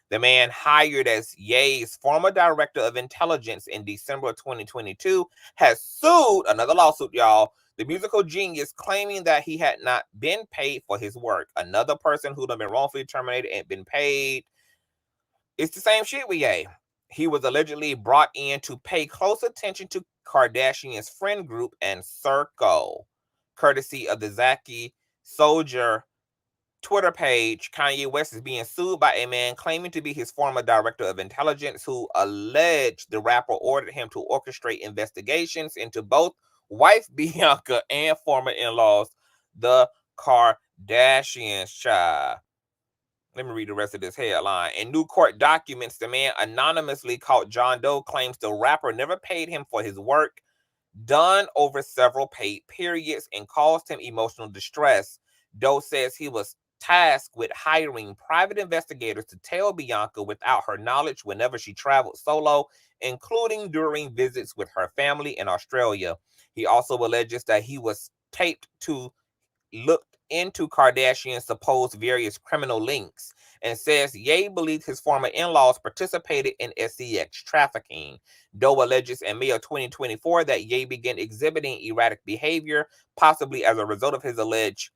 Speaker 4: The man, hired as Ye's former director of intelligence in December of 2022, has sued, another lawsuit, y'all, the musical genius, claiming that he had not been paid for his work. Another person who'd have been wrongfully terminated and been paid. It's the same shit with Ye. He was allegedly brought in to pay close attention to Kardashian's friend group and circle. Courtesy of the Zaki Soldier Twitter page, Kanye West is being sued by a man claiming to be his former director of intelligence, who alleged the rapper ordered him to orchestrate investigations into both wife Bianca and former in-laws, the Kardashians. Child. Let me read the rest of this headline. In new court documents, the man anonymously called John Doe claims the rapper never paid him for his work done over several paid periods and caused him emotional distress. Doe says he was tasked with hiring private investigators to tail Bianca without her knowledge whenever she traveled solo, including during visits with her family in Australia. He also alleges that he was taped to look into Kardashian's supposed various criminal links and says Ye believed his former in-laws participated in sex trafficking. Doe alleges in May of 2024 that Ye began exhibiting erratic behavior, possibly as a result of his alleged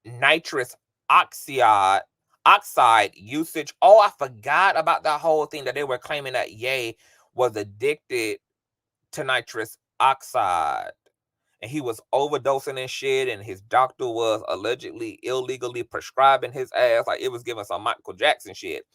Speaker 4: nitrous oxide usage. Oh, I forgot about that whole thing that they were claiming that Ye was addicted to nitrous oxide. And he was overdosing and shit, and his doctor was allegedly illegally prescribing his ass. Like, it was giving some Michael Jackson shit.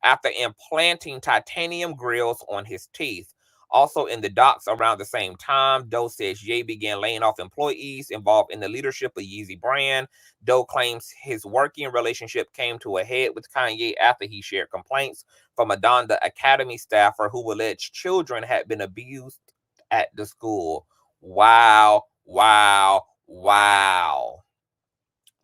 Speaker 4: After implanting titanium grills on his teeth. Also in the docs around the same time, Doe says Ye began laying off employees involved in the leadership of Yeezy brand. Doe claims his working relationship came to a head with Kanye after he shared complaints from a Donda Academy staffer who alleged children had been abused at the school. Wow.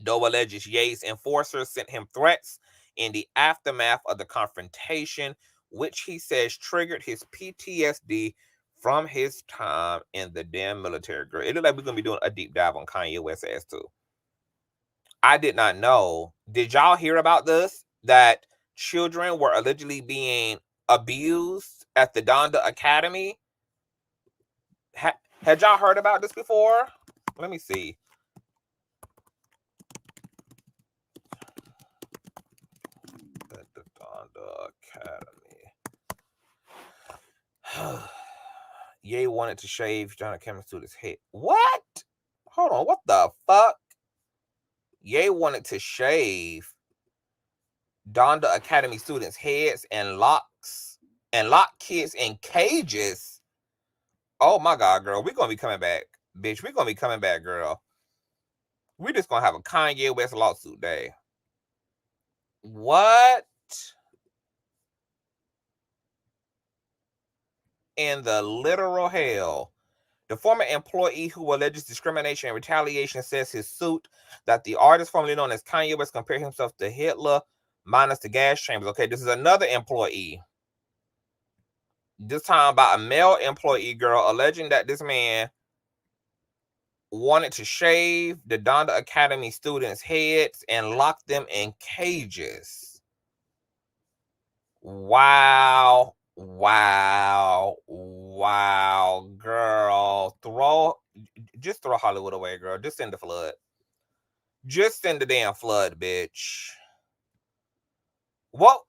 Speaker 4: Doe alleges Ye's enforcers sent him threats in the aftermath of the confrontation, which he says triggered his PTSD from his time in the damn military. Girl, it looks like we're going to be doing a deep dive on Kanye West ass too. I did not know. Did y'all hear about this? That children were allegedly being abused at the Donda Academy? Had y'all heard about this before? Let me see. At the Donda Academy. Ye wanted to shave John Academy student's head. What? Hold on. What the fuck? Ye wanted to shave Donda Academy students' heads and lock kids in cages. Oh my God, girl. We're gonna be coming back. Bitch, we're gonna be coming back, girl. We're just gonna have a Kanye West lawsuit day. What in the literal hell? The former employee who alleges discrimination and retaliation says his suit that the artist formerly known as Kanye West compared himself to Hitler minus the gas chambers. Okay, this is another employee. This time by a male employee, girl, alleging that this man wanted to shave the Donda Academy students' heads and lock them in cages. Wow. Wow, girl. Just throw Hollywood away, girl. Just send the flood. Just send the damn flood, bitch. What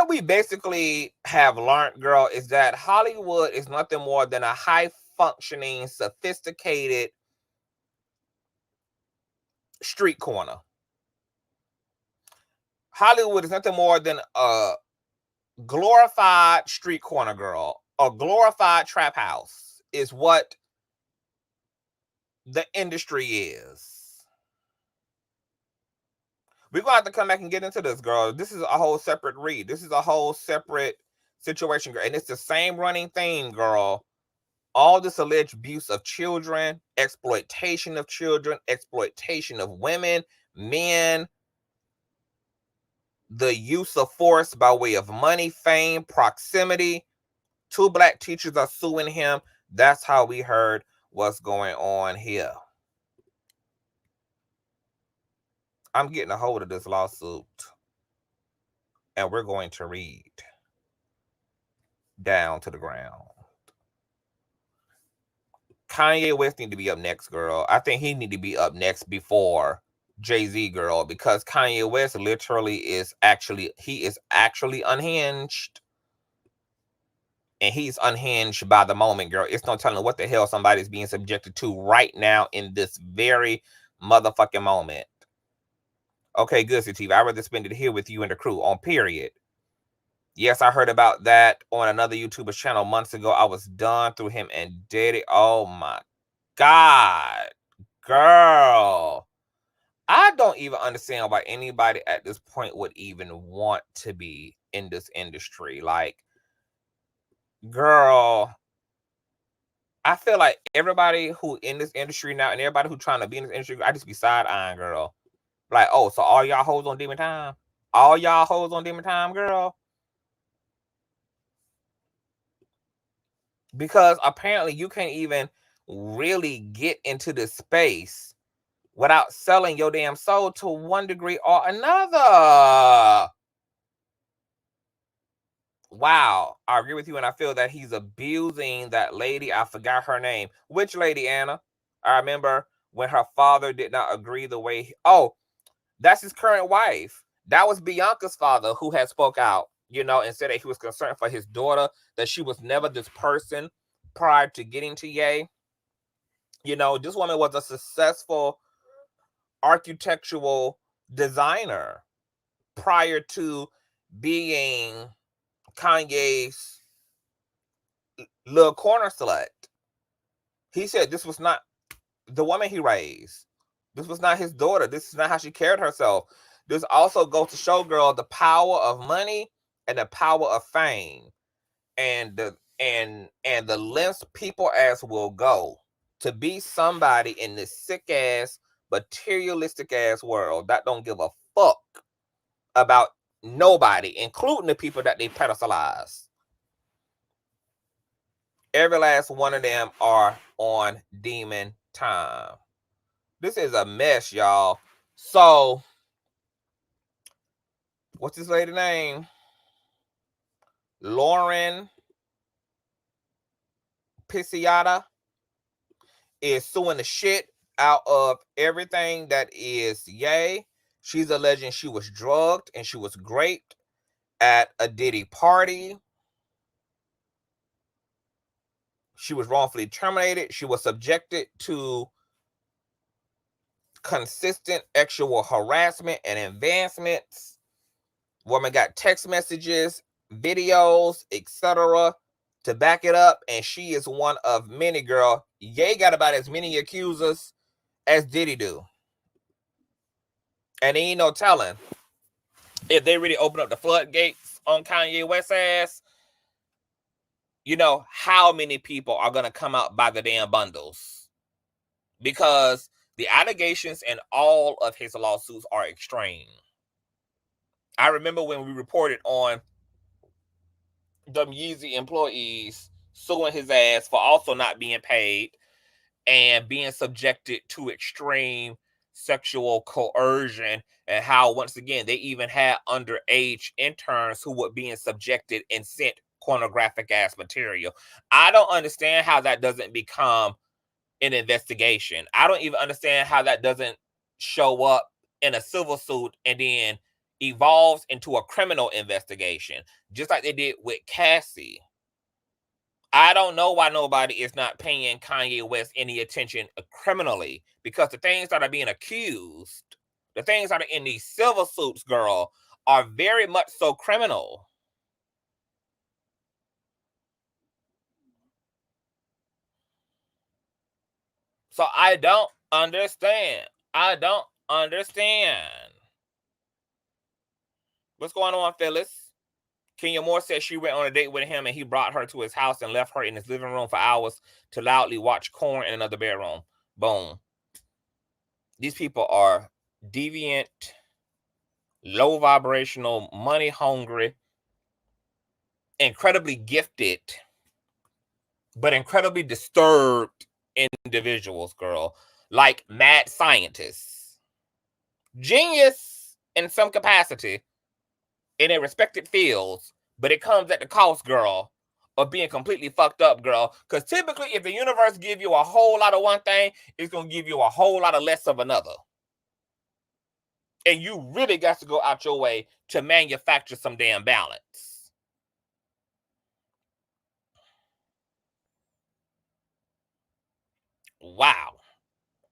Speaker 4: we basically have learned, girl, is that Hollywood is nothing more than a high-functioning, sophisticated street corner. Hollywood is nothing more than a glorified street corner, girl. A glorified trap house is what the industry is. We're going to have to come back and get into this, girl. This is a whole separate read. This is a whole separate situation, girl. And it's the same running theme, girl. All this alleged abuse of children, exploitation of children, exploitation of women, men, the use of force by way of money, fame, proximity. 2 black teachers are suing him. That's how we heard what's going on here. I'm getting a hold of this lawsuit, and we're going to read down to the ground. Kanye West need to be up next, girl. I think he need to be up next before Jay-Z, girl, because Kanye West literally is actually unhinged. And he's unhinged by the moment, girl. It's no telling what the hell somebody's being subjected to right now in this very motherfucking moment. Okay, good, Steve. I'd rather spend it here with you and the crew on period. Yes, I heard about that on another YouTuber's channel months ago. I was done through him and Diddy. Oh my God, girl. I don't even understand why anybody at this point would even want to be in this industry. Like, girl, I feel like everybody who in this industry now and everybody who trying to be in this industry, I just be side-eyeing, girl. Like, oh, so all y'all hoes on demon time? All y'all hoes on demon time, girl? Because apparently you can't even really get into this space without selling your damn soul to one degree or another. Wow, I agree with you, and I feel that he's abusing that lady. I forgot her name. Which lady, Anna? I remember when her father did not agree the way. Oh, that's his current wife. That was Bianca's father who had spoke out, you know, and said that he was concerned for his daughter, that she was never this person prior to getting to Ye. You know, this woman was a successful architectural designer prior to being Kanye's little corner slut. He said this was not the woman he raised. This was not his daughter. This is not how she carried herself. This also goes to show, girl, the power of money and the power of fame, and the lengths people as will go to be somebody in this sick ass, materialistic ass world that don't give a fuck about nobody, including the people that they pedestalize. Every last one of them are on demon time. This is a mess, y'all. So, what's this lady's name? Lauren Pisciotta is suing the shit out of everything that is Ye. She's alleging she was drugged and she was raped at a Diddy party. She was wrongfully terminated. She was subjected to consistent sexual harassment and advancements. Woman got text messages, videos, etc. to back it up, and she is one of many, girl. Ye got about as many accusers as Diddy do. And ain't no telling if they really open up the floodgates on Kanye West's ass, you know, how many people are going to come out by the damn bundles? Because the allegations in all of his lawsuits are extreme. I remember when we reported on them Yeezy employees suing his ass for also not being paid and being subjected to extreme sexual coercion, and how, once again, they even had underage interns who were being subjected and sent pornographic ass material. I don't understand how that doesn't become an investigation. I don't even understand how that doesn't show up in a civil suit and then evolves into a criminal investigation, just like they did with Cassie. I don't know why nobody is not paying Kanye West any attention criminally, because the things that are being accused, the things that are in these civil suits, girl, are very much so criminal. So I don't understand. I don't understand. What's going on, Phyllis? Kenya Moore said she went on a date with him and he brought her to his house and left her in his living room for hours to loudly watch porn in another bedroom. Boom. These people are deviant, low vibrational, money hungry, incredibly gifted, but incredibly disturbed individuals, girl. Like mad scientists. Genius in some capacity in their respected fields, but it comes at the cost, girl, of being completely fucked up, girl. Because typically, if the universe give you a whole lot of one thing, it's going to give you a whole lot of less of another. And you really got to go out your way to manufacture some damn balance. Wow.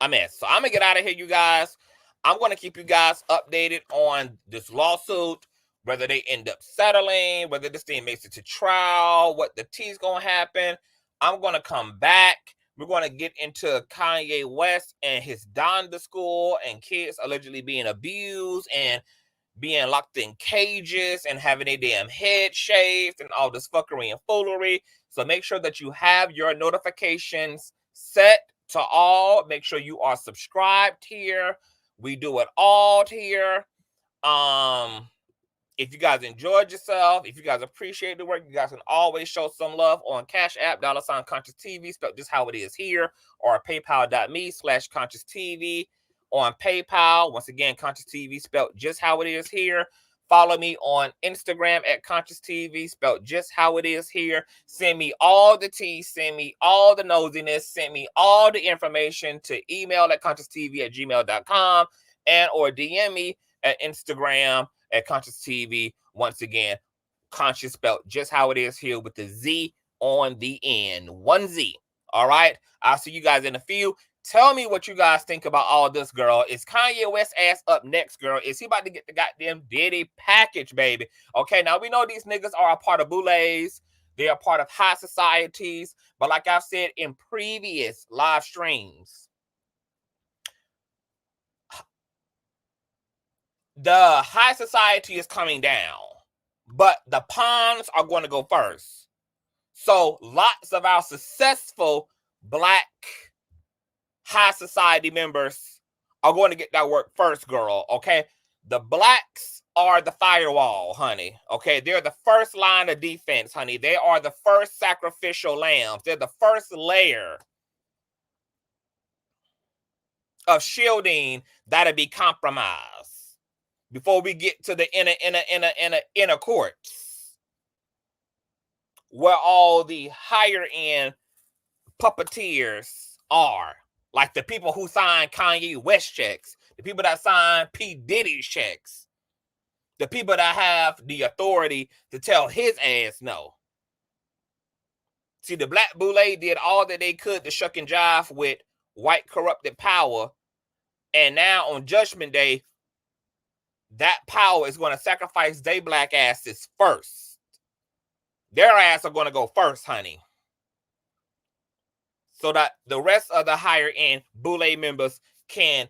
Speaker 4: A mess. So I'm going to get out of here, you guys. I'm going to keep you guys updated on this lawsuit, whether they end up settling, whether this thing makes it to trial, what the tea's going to happen. I'm going to come back. We're going to get into Kanye West and his Donda school and kids allegedly being abused and being locked in cages and having a damn head shaved and all this fuckery and foolery. So make sure that you have your notifications set to all. Make sure you are subscribed here. We do it all here. If you guys enjoyed yourself, if you guys appreciate the work, you guys can always show some love on Cash App, $Consciouztv, spelled just how it is here, or paypal.me/ConsciouzTV on PayPal. Once again, Consciouztv, spelled just how it is here. Follow me on Instagram at ConsciouzTV, spelled just how it is here. Send me all the tea, send me all the nosiness, send me all the information to email at consciouztv@gmail.com and or DM me at Instagram at ConsciouzTV. Once again, Conscious spelled just how it is here with the Z on the end. 1 Z. All right. I'll see you guys in a few. Tell me what you guys think about all this, girl. Is Kanye West ass up next, girl? Is he about to get the goddamn Diddy package, baby? Okay, now we know these niggas are a part of boulets. They are part of high societies. But like I've said in previous live streams, the high society is coming down, but the pawns are going to go first. So lots of our successful Black high society members are going to get that work first, girl. Okay, the Blacks are the firewall, honey. Okay, they're the first line of defense, honey. They are the first sacrificial lambs. They're the first layer of shielding that'll be compromised before we get to the inner courts, where all the higher end puppeteers are, like the people who sign Kanye West checks, the people that sign P. Diddy checks, the people that have the authority to tell his ass no. See, the Black Boule did all that they could to shuck and jive with white corrupted power, and now on Judgment Day, that power is going to sacrifice their black asses first. Their ass are going to go first, honey, so that the rest of the higher end Boule members can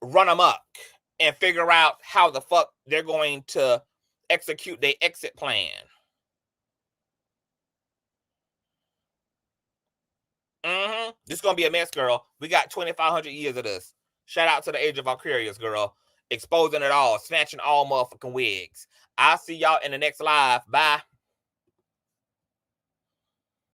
Speaker 4: run amok and figure out how the fuck they're going to execute their exit plan. This is going to be a mess, girl. We got 2,500 years of this. Shout out to the Age of Aquarius, girl. Exposing it all, snatching all motherfucking wigs. I'll see y'all in the next live. Bye.